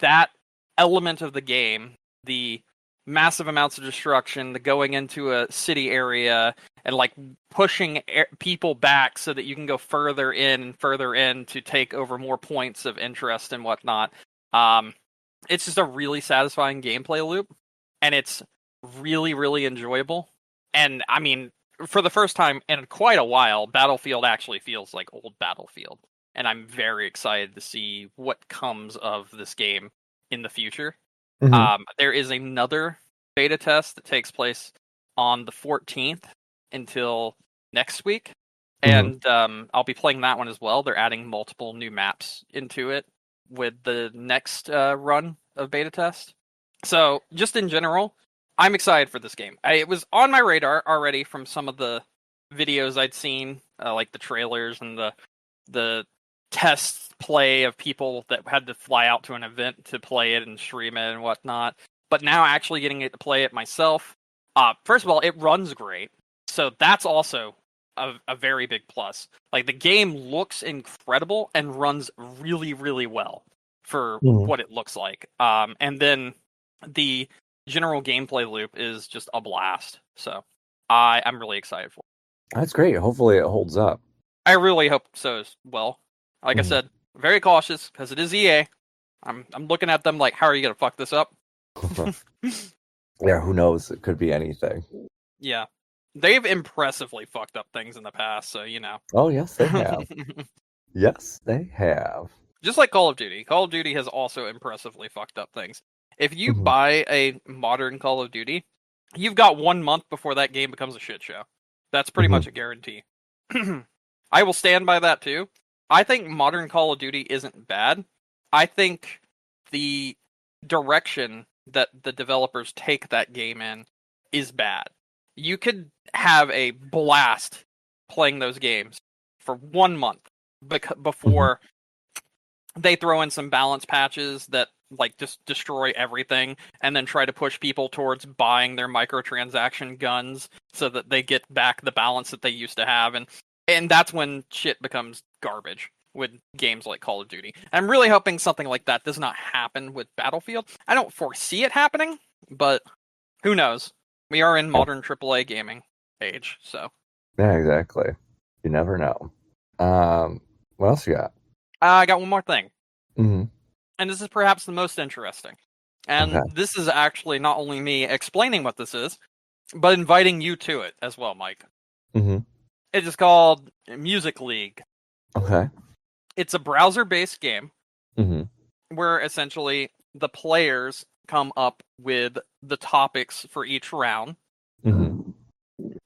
that element of the game, the massive amounts of destruction, the going into a city area and like pushing people back so that you can go further in and further in to take over more points of interest and whatnot. It's just a really satisfying gameplay loop, and it's really, really enjoyable. And I mean, for the first time in quite a while, Battlefield actually feels like old Battlefield. And I'm very excited to see what comes of this game in the future. There is another beta test that takes place on the 14th until next week. And I'll be playing that one as well. They're adding multiple new maps into it with the next run of beta test. So just in general, I'm excited for this game. It was on my radar already from some of the videos I'd seen, like the trailers and the test play of people that had to fly out to an event to play it and stream it and whatnot. But now actually getting it to play it myself, first of all, it runs great. So that's also a very big plus. Like the game looks incredible and runs really, really well for what it looks like. And then the general gameplay loop is just a blast. So I'm really excited for it. That's great. Hopefully it holds up. I really hope so as well. Like I said, very cautious because it is EA. I'm looking at them like, how are you gonna fuck this up? Yeah, who knows? It could be anything. Yeah, they've impressively fucked up things in the past, so Oh yes, they have. Yes, they have. Just like Call of Duty. Call of Duty has also impressively fucked up things. If you buy a modern Call of Duty, you've got 1 month before that game becomes a shit show. That's pretty much a guarantee. I will stand by that too. I think modern Call of Duty isn't bad. I think the direction that the developers take that game in is bad. You could have a blast playing those games for 1 month before they throw in some balance patches that like just destroy everything and then try to push people towards buying their microtransaction guns so that they get back the balance that they used to have, and that's when shit becomes garbage with games like Call of Duty. I'm really hoping something like that does not happen with Battlefield. I don't foresee it happening, but who knows? We are in modern AAA gaming age, so. Yeah, exactly. You never know. What else you got? I got one more thing. Mm-hmm. And this is perhaps the most interesting. And this is actually not only me explaining what this is, but inviting you to it as well, Mike. Mm-hmm. It is called Music League. Okay. It's a browser-based game where essentially the players come up with the topics for each round. Mm-hmm.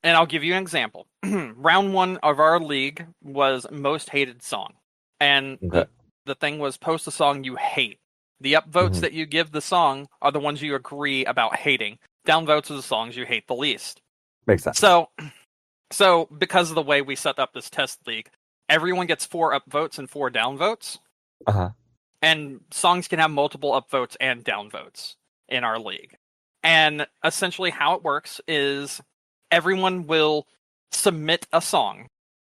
And I'll give you an example. Round 1 of our league was most hated song. And Okay. the thing was post a song you hate. The upvotes that you give the song are the ones you agree about hating. Downvotes are the songs you hate the least. Makes sense. So because of the way we set up this test league, everyone gets 4 upvotes and 4 downvotes. Uh-huh. And songs can have multiple upvotes and downvotes in our league. And essentially how it works is everyone will submit a song.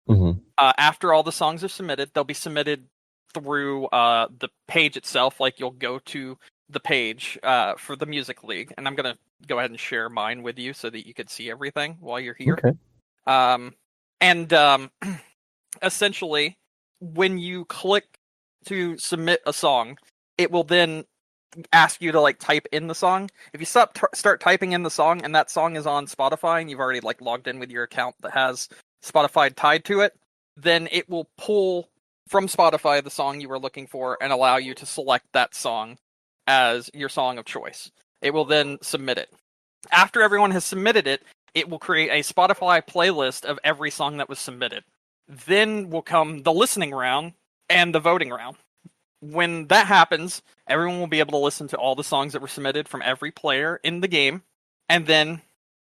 Mm-hmm. After all the songs are submitted, they'll be submitted through the page itself. Like you'll go to the page for the music league, and I'm gonna go ahead and share mine with you so that you can see everything while you're here. Okay. Essentially, when you click to submit a song, it will then ask you to like type in the song. If you start typing in the song and that song is on Spotify and you've already like logged in with your account that has Spotify tied to it, then it will pull from Spotify the song you were looking for and allow you to select that song as your song of choice. It will then submit it. After everyone has submitted it, it will create a Spotify playlist of every song that was submitted. Then will come the listening round and the voting round. When that happens, everyone will be able to listen to all the songs that were submitted from every player in the game. And then,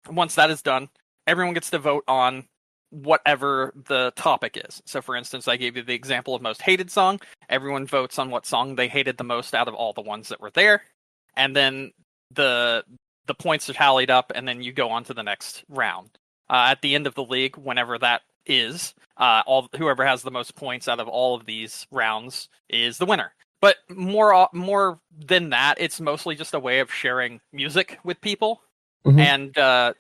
once that is done, everyone gets to vote on whatever the topic is. So, for instance, I gave you the example of most hated song. Everyone votes on what song they hated the most out of all the ones that were there. And then the points are tallied up, and then you go on to the next round. At the end of the league, whenever that is, whoever has the most points out of all of these rounds is the winner. But more than that, it's mostly just a way of sharing music with people and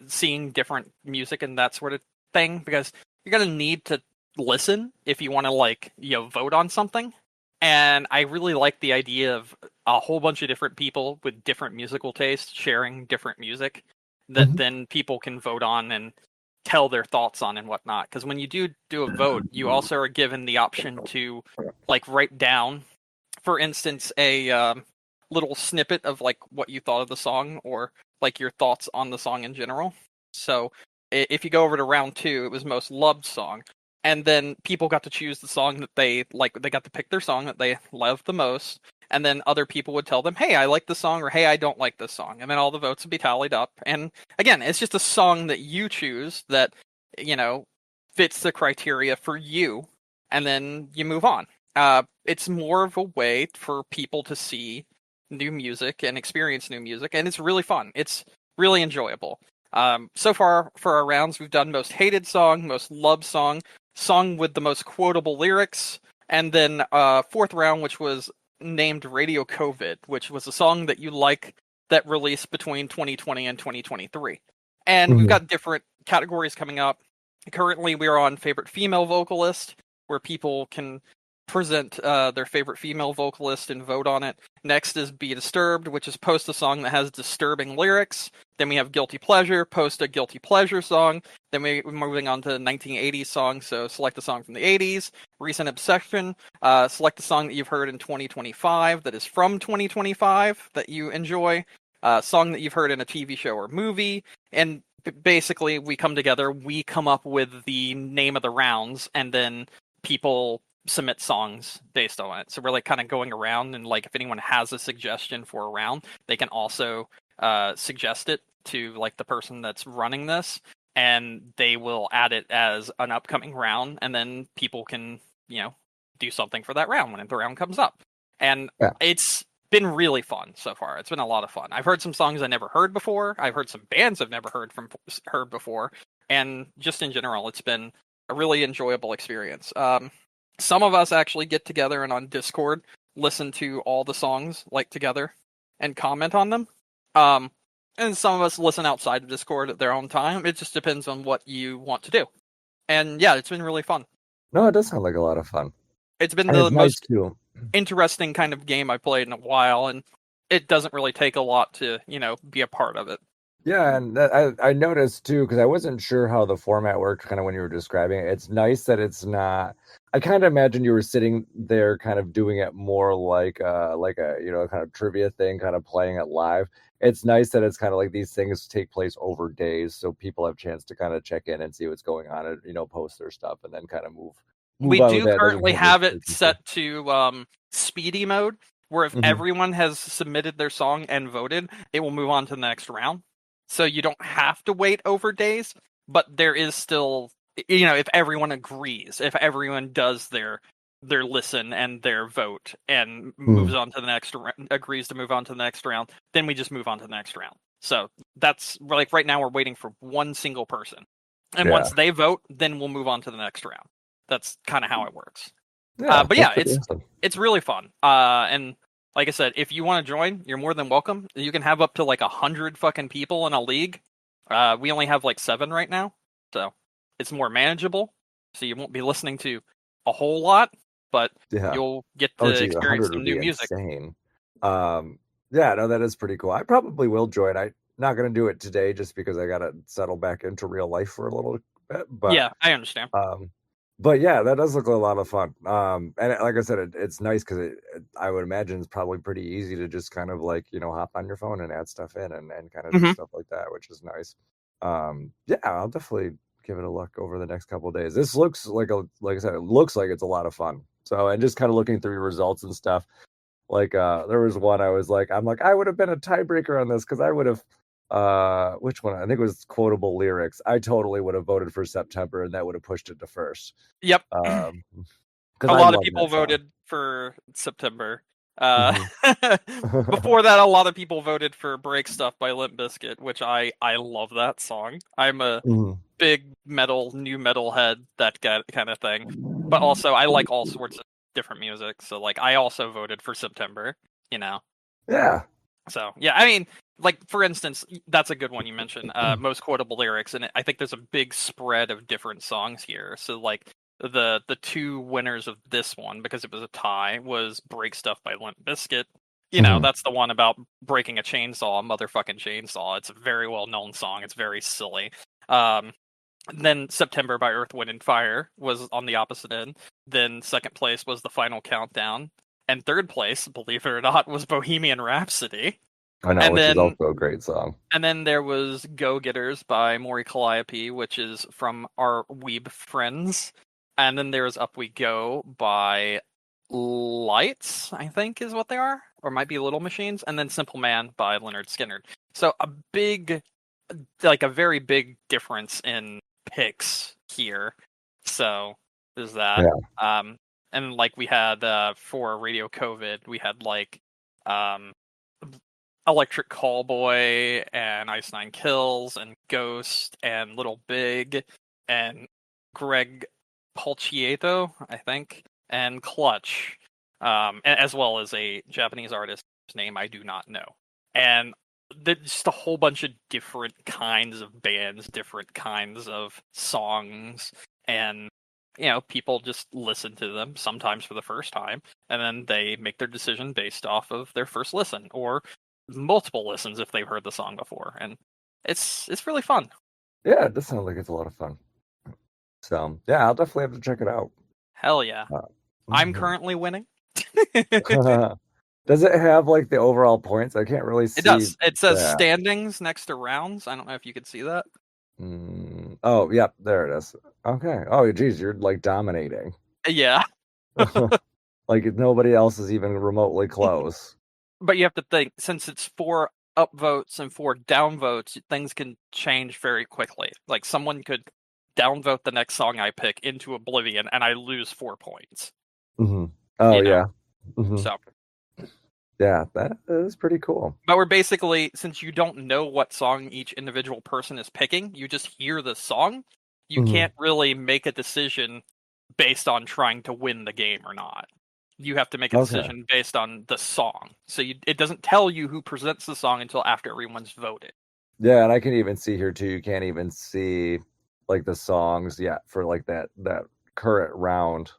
seeing different music and that sort of thing, because you're gonna need to listen if you want to vote on something. And I really like the idea of a whole bunch of different people with different musical tastes sharing different music that then people can vote on and tell their thoughts on and whatnot. Because when you do a vote, you also are given the option to write down, for instance, a little snippet of what you thought of the song or your thoughts on the song in general. So if you go over to round 2, it was most loved song. And then people got to choose the song that they like. They got to pick their song that they loved the most. And then other people would tell them, hey, I like this song, or hey, I don't like this song. And then all the votes would be tallied up. And again, it's just a song that you choose that, fits the criteria for you. And then you move on. It's more of a way for people to see new music and experience new music. And it's really fun. It's really enjoyable. So far for our rounds, we've done most hated song, most loved song, song with the most quotable lyrics, and then 4th round, which was named Radio COVID, which was a song that you like that released between 2020 and 2023. And we've got different categories coming up. Currently, we are on favorite female vocalist, where people can present their favorite female vocalist and vote on it. Next is Be Disturbed, which is post a song that has disturbing lyrics. Then we have Guilty Pleasure, post a Guilty Pleasure song. Then we're moving on to 1980s songs, so select a song from the 80s. Recent Obsession, select a song that you've heard in 2025 that is from 2025 that you enjoy. Song that you've heard in a TV show or movie. And basically, we come together, we come up with the name of the rounds, and then people submit songs based on it. So we're kind of going around, and if anyone has a suggestion for a round, they can also suggest it to the person that's running this, and they will add it as an upcoming round, and then people can do something for that round when the round comes up. And it's been really fun so far. It's been a lot of fun. I've heard some songs I never heard before. I've heard some bands I've never heard before, and just in general, it's been a really enjoyable experience. Some of us actually get together and on Discord listen to all the songs together and comment on them. And some of us listen outside of Discord at their own time. It just depends on what you want to do. And yeah, it's been really fun. No, it does sound like a lot of fun. It's been the most interesting kind of game I've played in a while, and it doesn't really take a lot to, be a part of it. Yeah, and I noticed too because I wasn't sure how the format worked. Kind of when you were describing it, it's nice that it's not. I kind of imagine you were sitting there, kind of doing it more like a kind of trivia thing, kind of playing it live. It's nice that it's kind of like these things take place over days, so people have a chance to kind of check in and see what's going on, and post their stuff, and then kind of move We on with do that. It doesn't currently hit your have it frequency. set to speedy mode, where if Hmm. everyone has submitted their song and voted, it will move on to the next round. So you don't have to wait over days, but there is still, if everyone agrees, if everyone does their listen and their vote and moves on to the next agrees to move on to the next round, then we just move on to the next round. So that's like right now we're waiting for one single person. And Yeah, once they vote, then we'll move on to the next round. That's kind of how it works. yeah, But that's yeah, pretty awesome. it's really fun. And like I said, if you want to join, you're more than welcome. You can have up to like 100 fucking people in a league. We only have like 7 right now, so it's more manageable. So you won't be listening to a whole lot, but Yeah. you'll get Oh, to geez, experience 100 some would new be music. insane. Yeah, no, that is pretty cool. I probably will join. I'm not gonna do it today just because I gotta settle back into real life for a little bit. Yeah, I understand. Um, but yeah, that does look like a lot of fun. Like I said, it's nice because I would imagine it's probably pretty easy to just kind of like hop on your phone and add stuff in and kind of do Hmm. stuff like that, which is nice. Yeah, I'll definitely give it a look over the next couple of days. This looks like I said, it looks like it's a lot of fun. So, and just kind of looking through results and stuff. Like there was one I'm like I would have been a tiebreaker on this because I would have which one? I think it was quotable lyrics. I totally would have voted for September and that would have pushed it to first. Yep. Because A I lot of love people that song. voted for September. Uh, Hmm. Before that, a lot of people voted for "Break Stuff" by Limp Bizkit, which I love that song. I'm a Hmm. big new metal head, that kind of thing. But also, I like all sorts of different music. So, like, I also voted for September. You know. Yeah. So yeah, I mean, like for instance, that's a good one you mentioned. Most quotable lyrics, and I think there's a big spread of different songs here. So like the 2 winners of this one, because it was a tie, was "Break Stuff" by Limp Bizkit. Hmm. That's the one about breaking a chainsaw, a motherfucking chainsaw. It's a very well known song. It's very silly. Um, then "September" by Earth, Wind and Fire was on the opposite end. Then second place was "The Final Countdown." And third place, believe it or not, was "Bohemian Rhapsody." I know, And which is then also a great song. there was "Go Getters" by Maury Calliope, which is from our Weeb friends. And then there's "Up We Go" by Lights, I think is what they are, or might be Little Machines, and then "Simple Man" by Leonard Skinner. So a very big difference in picks here. So there's that. Yeah. Um, and like we had for Radio COVID, we had like um Electric Callboy and Ice Nine Kills and Ghost and Little Big and Greg Polchieto, I think, and Clutch, as well as a Japanese artist's name I do not know. And just a whole bunch of different kinds of bands, different kinds of songs, and people just listen to them sometimes for the first time, and then they make their decision based off of their first listen or multiple listens if they've heard the song before, and it's really fun. Yeah, it does sound like it's a lot of fun. So yeah, I'll definitely have to check it out. Hell yeah. Uh, I'm mhm. currently winning. Does it have like the overall points? I can't really It see does. It says that. standings next to rounds. I don't know if you could see that. Oh, yep, there it is. Okay. Oh, geez, you're like dominating. Yeah. Like nobody else is even remotely close. But you have to think, since it's 4 upvotes and 4 downvotes, things can change very quickly. Like someone could downvote the next song I pick into oblivion and I lose 4 points. Hmm. Oh, You know. yeah. Hmm. So Yeah, that is pretty cool. but we're basically, since you don't know what song each individual person is picking, you just hear the song. You Hmm. can't really make a decision based on trying to win the game or not. You have to make a Okay. decision based on the song. So it doesn't tell you who presents the song until after everyone's voted. Yeah, and I can even see here too. You can't even see like the songs yet for like that current round.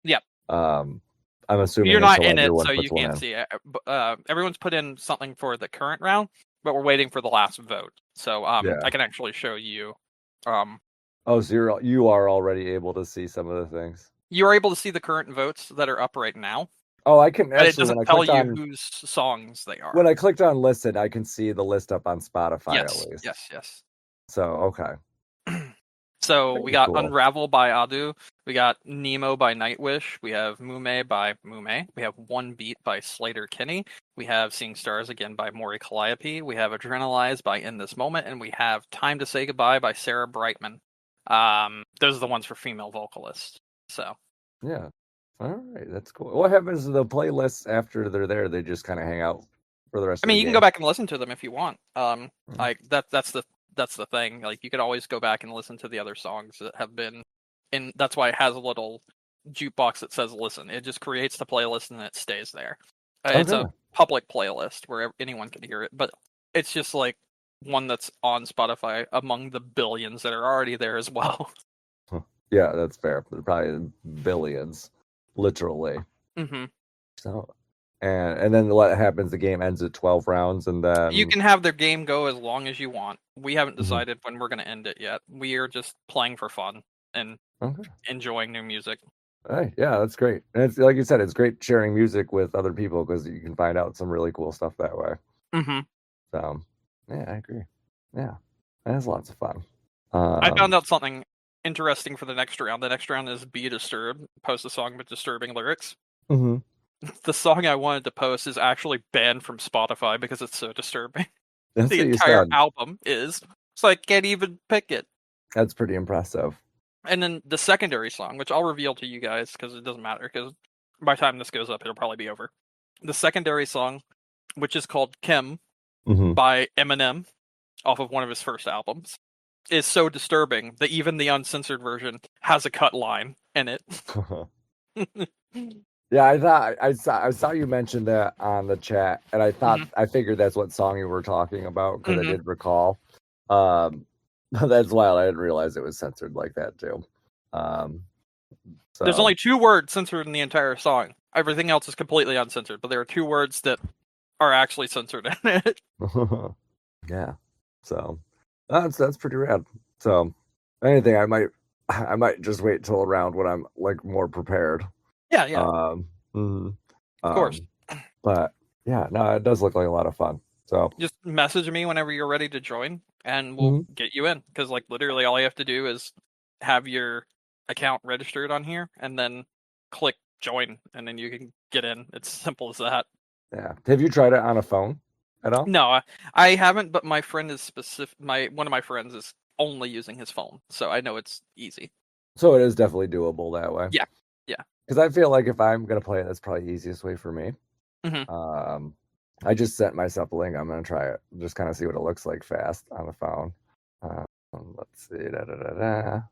Yep. Um, I'm You're assuming not until in it, everyone so you puts one can't in. see it. Everyone's put in something for the current round, but we're waiting for the last vote. So Yeah. I can actually show you. Oh, so you are already able to see some of the things. You're able to see the current votes that are up right now. Oh, I can But it actually, when doesn't I tell clicked you on whose songs they are. when I clicked on listen, I can see the list up on Spotify at Yes, least. yes. So okay. So we got Cool. Unravel by Adu. We got Nemo by Nightwish. We have Mume by Mume. We have One Beat by Slater Kinney. We have Seeing Stars Again by Maury Calliope. We have Adrenalize by In This Moment. And we have Time to Say Goodbye by Sarah Brightman. Those are the ones for female vocalists. So Yeah. All right, that's cool. What happens to the playlists after they're there? They just kind of hang out for the rest I of mean, the you can game. go back and listen to them if you want. Like that's the thing. Like you could always go back and listen to the other songs that have been in. That's why it has a little jukebox that says "listen." It just creates the playlist and it stays there. It's Okay. a public playlist where anyone can hear it, but it's just like one that's on Spotify among the billions that are already there as well. Yeah, that's fair. They're probably billions, literally. Mm-hmm. So, and then what happens? The game ends at 12 rounds, and then You can have their game go as long as you want. We haven't Mhm. decided when we're going to end it yet. We are just playing for fun and Okay. enjoying new music. Hey, yeah, that's great. And it's like you said, it's great sharing music with other people because you can find out some really cool stuff that way. Mm-hmm. So, yeah, I agree. Yeah, that's lots of fun. I found out something interesting for the next round. The next round is Be Disturbed. Post a song with disturbing lyrics. Mm-hmm. The song I wanted to post is actually banned from Spotify because it's so disturbing. That's The what you entire said. album is. So I can't even pick it. That's pretty impressive. And then the secondary song, which I'll reveal to you guys because it doesn't matter, because by the time this goes up, it'll probably be over. The secondary song, which is called Kim Mm-hmm. by Eminem off of one of his first albums, is so disturbing that even the uncensored version has a cut line in it. Yeah, I thought I saw you mention that on the chat, and I thought I figured that's what song you were talking about because I did recall. That's wild. I didn't realize it was censored like that too. So There's only 2 words censored in the entire song. Everything else is completely uncensored, but there are 2 words that are actually censored in it. yeah, so that's pretty rad. So anything, I might just wait till around when I'm like more prepared. Yeah. Of course. But yeah, no, it does look like a lot of fun. So Just message me whenever you're ready to join, and we'll get you in. Because like literally, all you have to do is have your account registered on here, and then click join, and then you can get in. It's simple as that. yeah, have you tried it on a phone at all? No, I haven't. But my friend is one of my friends is only using his phone, so I know it's easy. So it is definitely doable that way. Yeah. Because I feel like if I'm gonna play it, that's probably the easiest way for me. Mm-hmm. I just sent myself a link. I'm gonna try it, just kind of see what it looks like fast on the phone. Let's see. Gotta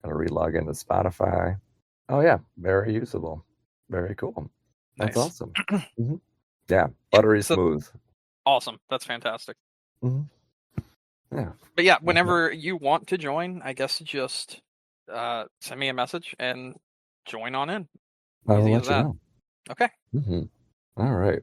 re-log into Spotify. Oh yeah, very usable. Very cool. That's Nice. awesome. Yeah, buttery smooth. Awesome. That's fantastic. Yeah. But yeah, whenever you want to join, I guess just send me a message and join on in. I'll Easy let as you that. know. Okay. All right.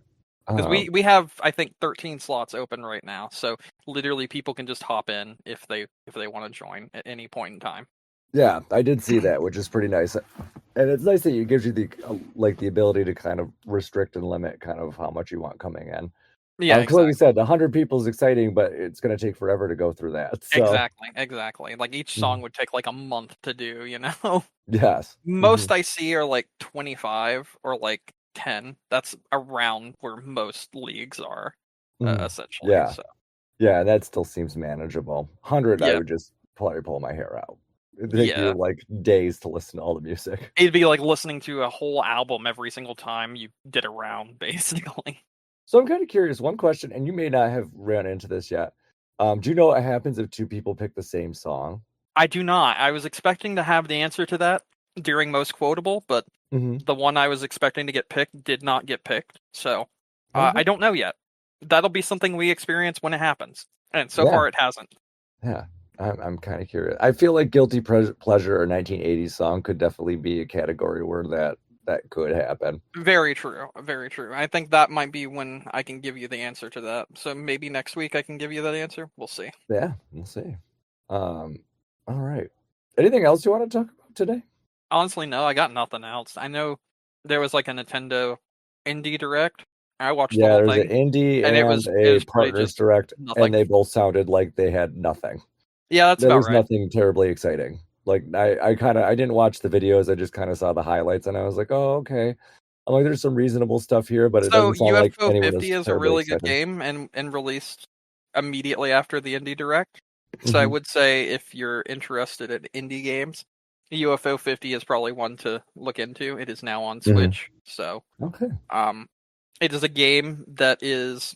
Because we have, I think, 13 slots open right now, so literally people can just hop in if they want to join at any point in time. Yeah, I did see that, which is pretty nice, and it's nice that it gives you the ability to kind of restrict and limit kind of how much you want coming in. Yeah, exactly. Like you said, 100 people is exciting, but it's going to take forever to go through that. So. Exactly. Like each song would take like a month to do, you know? Yes. Most I see are like 25 or like 10. That's around where most leagues are, essentially. Yeah. So. Yeah, that still seems manageable. 100, I would just probably pull my hair out. It'd take you like days to listen to all the music. It'd be like listening to a whole album every single time you did a round, basically. So I'm kind of curious. One question, and you may not have ran into this yet. Do you know what happens if 2 people pick the same song? I do not. I was expecting to have the answer to that during Most Quotable, but the one I was expecting to get picked did not get picked. So I don't know yet. That'll be something we experience when it happens. And so far it hasn't. Yeah, I'm kind of curious. I feel like Guilty Pleasure or 1980s song could definitely be a category where that that could happen. Very true. Very true. I think that might be when I can give you the answer to that. So maybe next week I can give you that answer. We'll see. Yeah, we'll see. All right. Anything else you want to talk about today? Honestly, no, I got nothing else. I know there was like a Nintendo Indie Direct. I watched the Yeah, whole there's an thing, indie and it and was it a was pretty partners just direct, and nothing. they both sounded like they had nothing. Yeah, that's There about was right. nothing terribly exciting. Like I didn't watch the videos. I just kind of saw the highlights, and I was like, oh, okay. I'm like, there's some reasonable stuff here, but it So doesn't sound like UFO anyone 50 is is a terribly really good excited. game and released immediately after the Indie Direct. So I Mhm. would say if you're interested in indie games, UFO 50 is probably one to look into. It is now on Mhm. Switch. So Okay. it is a game that is.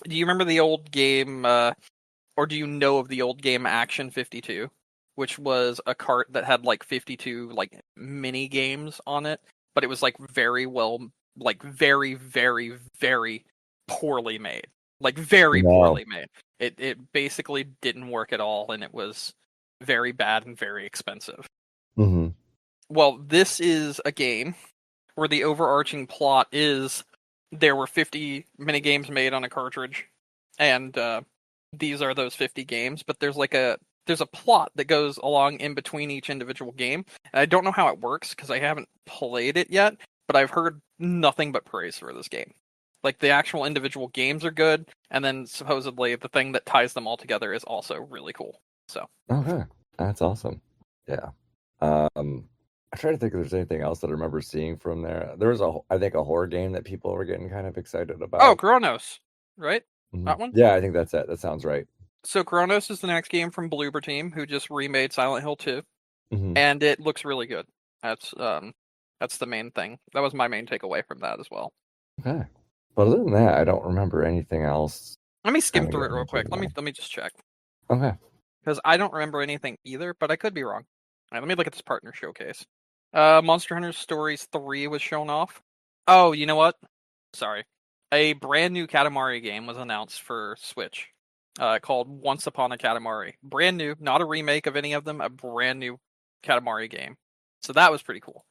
Do you remember the old game, or do you know of the old game Action 52, which was a cart that had like 52 like mini games on it, but it was like very well, like very, very, very poorly made, like very No. poorly made. It basically didn't work at all, and it was very bad and very expensive. Mhm. Well, this is a game where the overarching plot is there were 50 mini games made on a cartridge, and these are those 50 games. But there's a plot that goes along in between each individual game. And I don't know how it works because I haven't played it yet, but I've heard nothing but praise for this game. Like the actual individual games are good, and then supposedly the thing that ties them all together is also really cool. So Okay. That's awesome. Yeah. I try to think if there's anything else that I remember seeing from there. There was I think a horror game that people were getting kind of excited oh, about. Chronos, right? Mhm. That one. Yeah, I think that's it. That sounds right. So Chronos is the next game from Bloober Team, who just remade Silent Hill 2, Mhm. and it looks really good. That's the main thing. That was my main takeaway from that as well. Okay. But other than that, I don't remember anything else Let me skim kind of through it getting real into quick. that. Let me just check Okay. because I don't remember anything either, but I could be wrong. All right, let me look at this partner showcase. Monster Hunter Stories 3 was shown off. Oh, you know what? Sorry. A brand new Katamari game was announced for Switch, called Once Upon a Katamari. Brand new, not a remake of any of them, a brand new Katamari game. So that was pretty cool.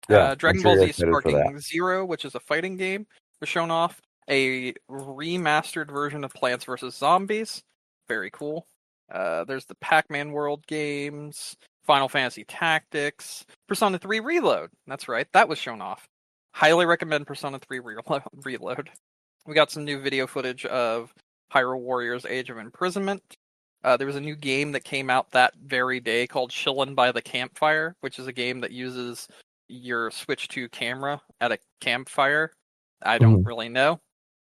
Yeah, I'm Dragon sure Ball you're Z excited for that. Sparking Zero, which is a fighting game, was shown off. A remastered version of Plants vs. Zombies. Very cool. There's the Pac-Man World games, Final Fantasy Tactics, Persona 3 Reload. That's right, that was shown off. Highly recommend Persona 3 Reload. We got some new video footage of Hyrule Warriors Age of Imprisonment. There was a new game that came out that very day called Chillin' by the Campfire, which is a game that uses your Switch 2 camera at a campfire. I don't Mhm. really know.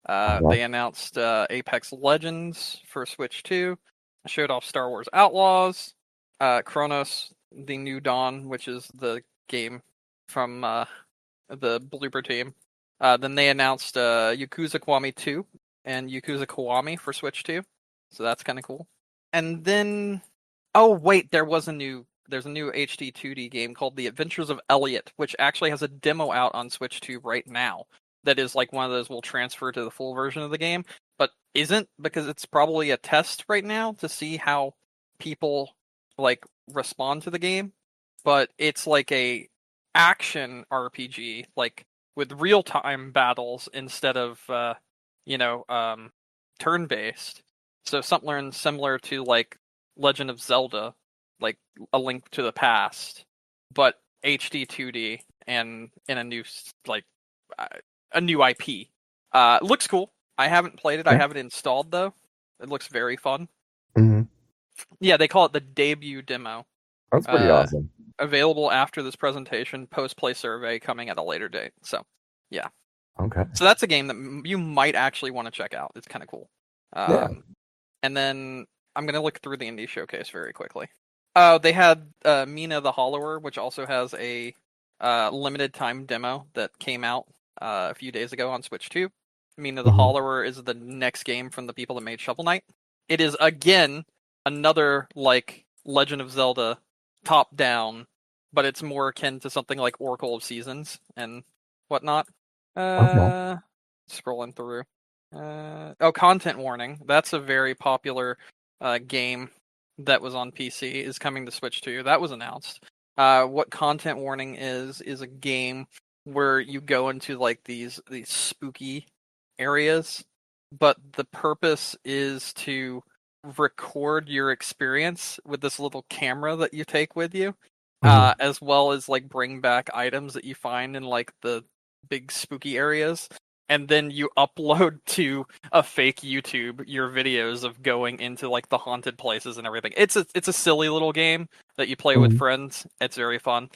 Okay. They announced Apex Legends for Switch 2, showed off Star Wars Outlaws, Chronos, The New Dawn, which is the game from the Blooper Team. Then they announced Yakuza Kiwami 2 and Yakuza Kiwami for Switch 2, so that's kind of cool. And then, oh wait, there's a new HD 2D game called The Adventures of Elliot, which actually has a demo out on Switch 2 right now. That is like one of those will transfer to the full version of the game, but isn't because it's probably a test right now to see how people like respond to the game. But it's like a action RPG, like with real time battles instead of turn based. So something similar to like Legend of Zelda, like A Link to the Past, but HD 2D and in a new like uh, a new IP. Looks cool. I haven't played it. I Yeah. have it installed though. It looks very fun. Hmm. Yeah, they call it the debut demo. That's pretty Uh, awesome. Available after this presentation. Post play survey coming at a later date. So, yeah. Okay. So that's a game that you might actually want to check out. It's kind of cool. Yeah. And then I'm gonna look through the indie showcase very quickly. Oh, they had Mina the Hollower, which also has a limited time demo that came out a few days ago on Switch 2. Mina the Hmm. Hollower is the next game from the people that made Shovel Knight. It is again another like Legend of Zelda top down, but it's more akin to something like Oracle of Seasons and whatnot. Okay. Scrolling through. Content warning. That's a very popular game that was on PC is coming to Switch 2. That was announced. What content warning is a game where you go into like these spooky areas, but the purpose is to record your experience with this little camera that you take with you, as well as like bring back items that you find in like the big spooky areas, and then you upload to a fake YouTube your videos of going into like the haunted places and everything. It's a silly little game that you play with friends. It's very fun.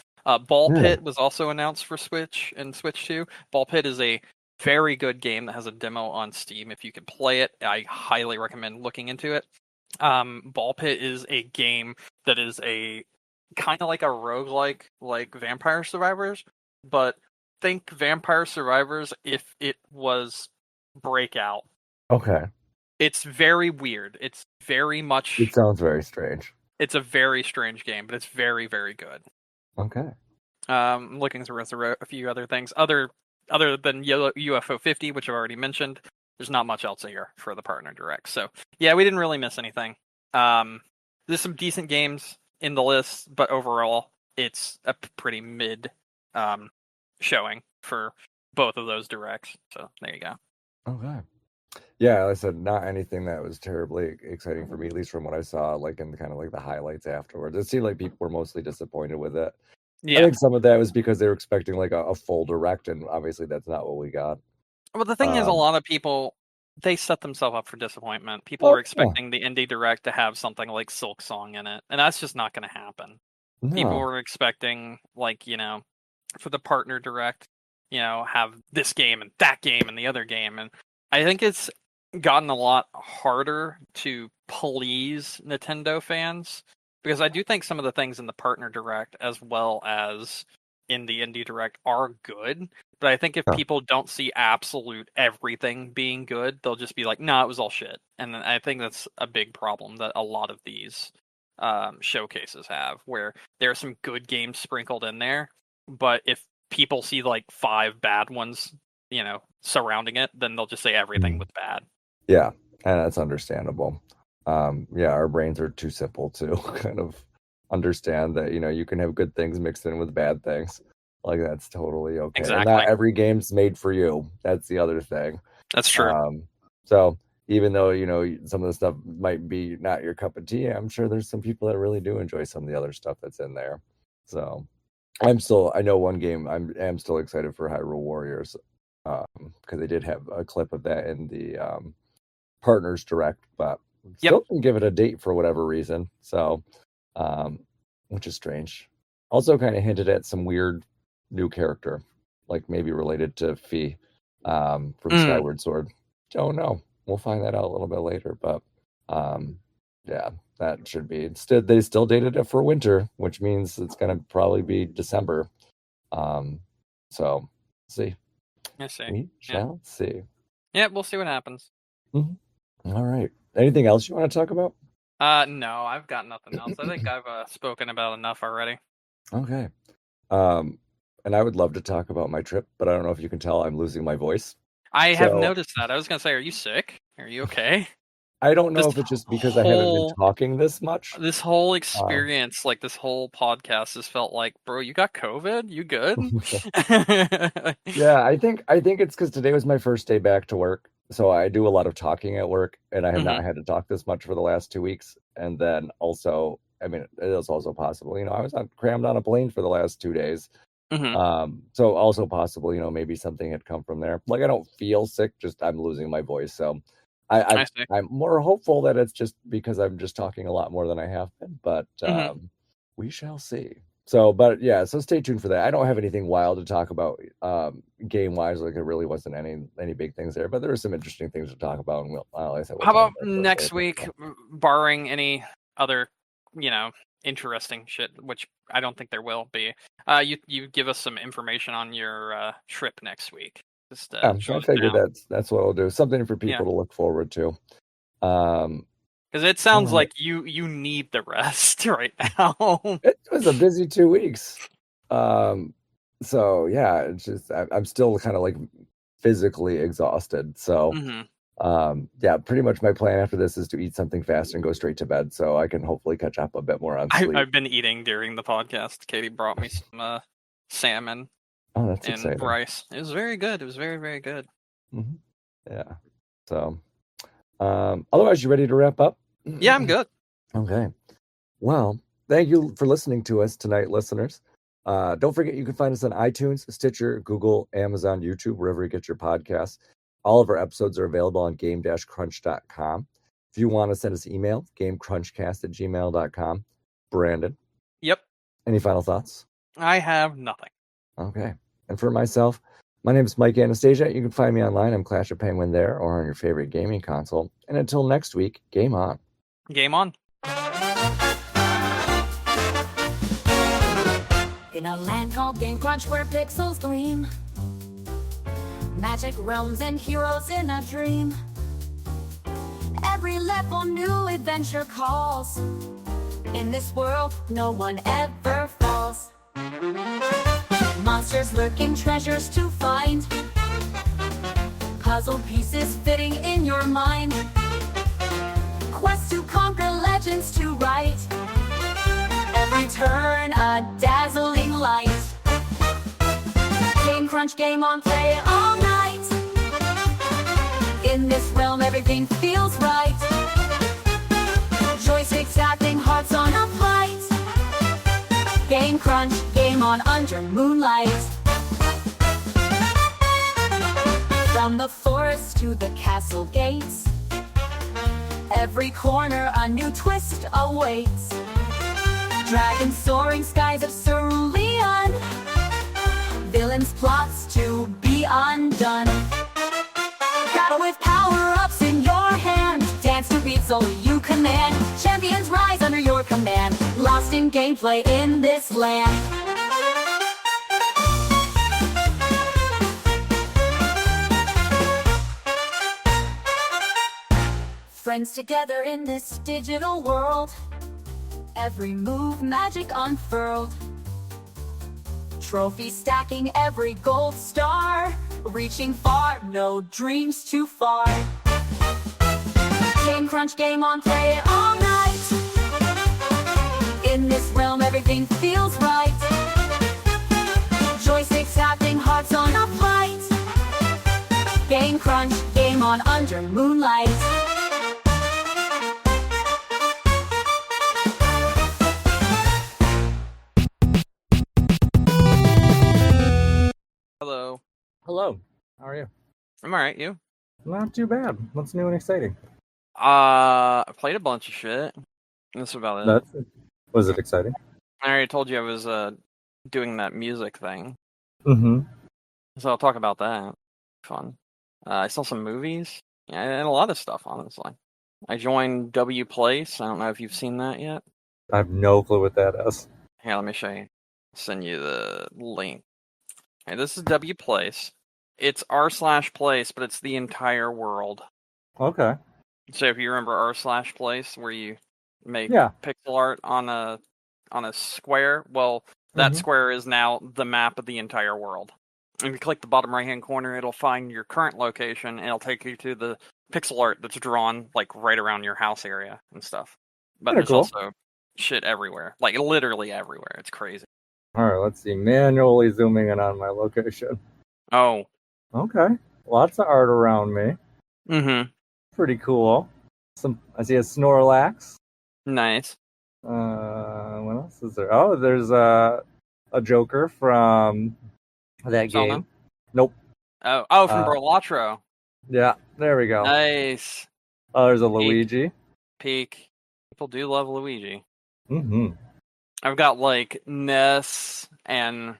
Ball Pit was also announced for Switch and Switch 2. Ball Pit is a very good game that has a demo on Steam. If you can play it, I highly recommend looking into it. Ball Pit is a game that is a kind of like a roguelike, like Vampire Survivors, but think Vampire Survivors if it was Breakout. Okay. It's very weird. It's very much... It sounds very strange. It's a very strange game, but it's very, very good. Okay. Looking through a few other things. Other than UFO 50, which I've already mentioned, there's not much else here for the Partner Direct. So, yeah, we didn't really miss anything. There's some decent games in the list, but overall, it's a pretty mid showing for both of those directs. So, there you go. Okay. Yeah, like I said, not anything that was terribly exciting for me, at least from what I saw, like in kind of like the highlights afterwards. It seemed like people were mostly disappointed with it. Yeah. I think some of that was because they were expecting like a full direct, and obviously that's not what we got. Well, the thing is, a lot of people, they set themselves up for disappointment. People were expecting the indie direct to have something like Silk Song in it, and that's just not going to happen. No. People were expecting, like, for the Partner Direct, have this game and that game and the other game, and I think it's gotten a lot harder to please Nintendo fans, because I do think some of the things in the Partner Direct as well as in the Indie Direct are good, but I think if people don't see absolute everything being good, they'll just be like, it was all shit. And I think that's a big problem that a lot of these showcases have, where there are some good games sprinkled in there, but if people see like 5 bad ones, surrounding it, then they'll just say everything was bad. Yeah, and that's understandable. Our brains are too simple to kind of understand that, you can have good things mixed in with bad things. Like, that's totally okay. Exactly. And not every game's made for you. That's the other thing. That's true. So even though, some of the stuff might be not your cup of tea, I'm sure there's some people that really do enjoy some of the other stuff that's in there. So I know one game I am still excited for, Hyrule Warriors, because they did have a clip of that in the Partners Direct, but still didn't give it a date for whatever reason. So, which is strange. Also kind of hinted at some weird new character, like maybe related to Fi from Skyward Sword. Don't know. We'll find that out a little bit later, but that should be. Instead, they still dated it for winter, which means it's going to probably be December. So, see. We shall see. Yeah, we'll see what happens. Mm-hmm. All right. Anything else you want to talk about? No, I've got nothing else. I think I've spoken about enough already. Okay. And I would love to talk about my trip, but I don't know if you can tell I'm losing my voice. I have noticed that. I was going to say, are you sick? Are you okay? I don't know if it's just because I haven't been talking this much. This whole experience, like this whole podcast, has felt like, bro, you got COVID? You good? Yeah, I think it's because today was my first day back to work. So I do a lot of talking at work, and I have not had to talk this much for the last 2 weeks. And then also, I mean, it is also possible, I was crammed on a plane for the last 2 days. So also possible, maybe something had come from there. Like, I don't feel sick, just I'm losing my voice. So I'm more hopeful that it's just because I'm just talking a lot more than I have been, but we shall see. So, but yeah, so stay tuned for that. I don't have anything wild to talk about game wise. Like, it really wasn't any big things there, but there are some interesting things to talk about. And how about next week, barring any other, interesting shit, which I don't think there will be. You give us some information on your trip next week. Just, I figured that's what I'll do. Something for people to look forward to. Because it sounds like you need the rest right now. It was a busy 2 weeks. So yeah, it's just I'm still kind of like physically exhausted. So pretty much my plan after this is to eat something fast and go straight to bed, so I can hopefully catch up a bit more on sleep. I've been eating during the podcast. Katie brought me some salmon. Oh, that's in exciting. Bryce. It was very good. It was very, very good. Mm-hmm. Yeah. So, otherwise, you ready to wrap up? Yeah, I'm good. Okay. Well, thank you for listening to us tonight, listeners. Don't forget you can find us on iTunes, Stitcher, Google, Amazon, YouTube, wherever you get your podcasts. All of our episodes are available on game-crunch.com. If you want to send us email, gamecrunchcast@gmail.com. Brandon, Yep. any final thoughts? I have nothing. Okay. And for myself, my name is Mike Anastasia. You can find me online. I'm Clash of Penguin there or on your favorite gaming console. And until next week, game on. Game on. In a land called Game Crunch where pixels gleam, magic realms and heroes in a dream. Every level new adventure calls. In this world, no one ever falls. Monsters lurking, treasures to find, puzzle pieces fitting in your mind. Quests to conquer, legends to write. Every turn a dazzling light. Game Crunch, game on, play all night. In this realm everything feels right. Joysticks acting, hearts on a flight. Game Crunch, game on under moonlight. From the forest to the castle gates, every corner a new twist awaits. Dragons soaring, skies of cerulean, villains' plots to be undone. Battle with power-ups in your hand, dance to beats only you command. Champions rise under your command, lost in gameplay in this land. Friends together in this digital world, every move magic unfurled. Trophy stacking, every gold star, reaching far, no dreams too far. Game Crunch, game on, play all night. In this realm everything feels right. Joysticks acting, hearts on a flight. Game Crunch, game on under moonlight. Hello. Hello. How are you? I'm alright, you? Not too bad. What's new and exciting? I played a bunch of shit. That's about it. Was it exciting? I already told you I was doing that music thing. Mm-hmm. So I'll talk about that. Fun. I saw some movies. Yeah, and a lot of stuff, honestly. I joined W Place. I don't know if you've seen that yet. I have no clue what that is. Here, let me show you. Send you the link. Okay, this is W Place. It's r/place, but it's the entire world. Okay. So if you remember r/place, where you make Yeah. pixel art on a square, well, that square is now the map of the entire world. If you click the bottom right-hand corner, it'll find your current location, and it'll take you to the pixel art that's drawn like right around your house area and stuff. But there's cool. also shit everywhere, like literally everywhere. It's crazy. All right, let's see. Manually zooming in on my location. Oh. Okay. Lots of art around me. Mm-hmm. Pretty cool. I see a Snorlax. Nice. What else is there? Oh, there's a Joker from that Zelda? game. Nope. Oh, from Berlatro. Yeah, there we go. Nice. Oh, there's a Luigi. Peak. People do love Luigi. Mm-hmm. I've got like Ness and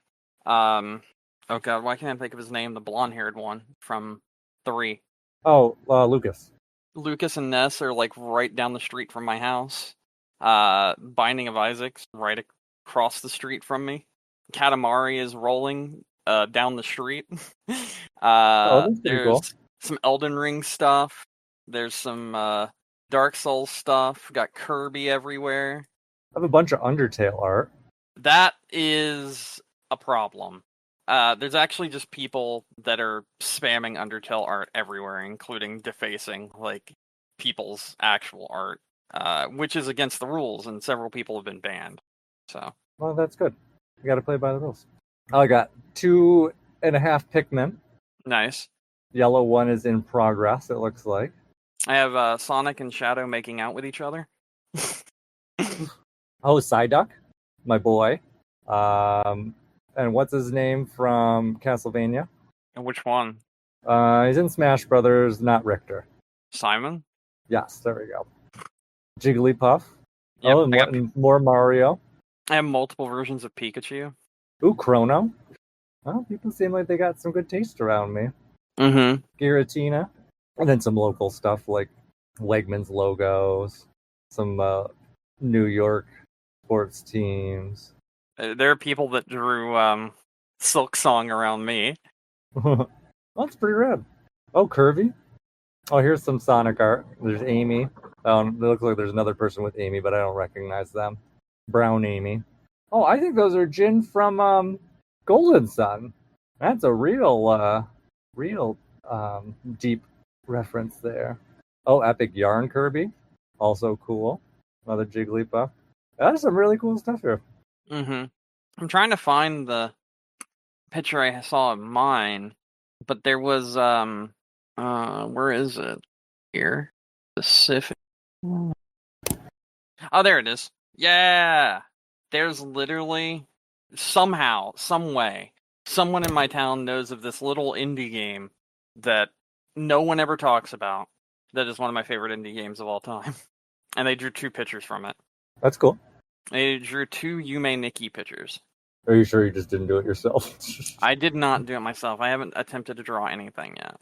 oh god, why can't I think of his name? The blonde-haired one from 3. Oh, Lucas. Lucas and Ness are like right down the street from my house. Binding of Isaac's right across the street from me. Katamari is rolling down the street. That's pretty There's cool. some Elden Ring stuff. There's some Dark Souls stuff. Got Kirby everywhere. I have a bunch of Undertale art. That is a problem. There's actually just people that are spamming Undertale art everywhere, including defacing like people's actual art, which is against the rules, and several people have been banned. So, Well, that's good. You got to play by the rules. I got 2.5 Pikmin. Nice. Yellow one is in progress, it looks like. I have Sonic and Shadow making out with each other. Oh, Psyduck, my boy. And what's his name from Castlevania? And which one? He's in Smash Brothers, not Richter. Simon? Yes, there we go. Jigglypuff. Yep, Oh, and more Mario. I have multiple versions of Pikachu. Ooh, Chrono. Well, people seem like they got some good taste around me. Mm-hmm. Giratina. And then some local stuff like Wegmans logos, some New York sports teams. There are people that drew Silk Song around me. That's pretty rad. Oh, Kirby. Oh, here's some Sonic art. There's Amy. It looks like there's another person with Amy, but I don't recognize them. Brown Amy. Oh, I think those are Jin from Golden Sun. That's a real deep reference there. Oh, Epic Yarn Kirby. Also cool. Another Jigglypuff. That's some really cool stuff here. Mm-hmm. I'm trying to find the picture I saw of mine, but there was where is it? Here. Specific. Oh, there it is. Yeah. There's literally somehow, some way, someone in my town knows of this little indie game that no one ever talks about. That is one of my favorite indie games of all time. And they drew 2 pictures from it. That's cool. They drew 2 Yume Nikki pictures. Are you sure you just didn't do it yourself? I did not do it myself. I haven't attempted to draw anything yet.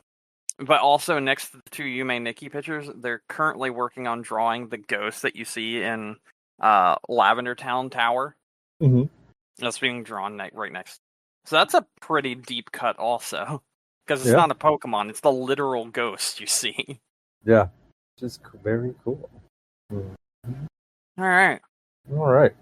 But also, next to the 2 Yume Nikki pictures, they're currently working on drawing the ghost that you see in Lavender Town Tower. Mm-hmm. That's being drawn right next. So that's a pretty deep cut also. Because it's not a Pokemon, it's the literal ghost you see. Yeah. Just very cool. Mm-hmm. Alright. All right.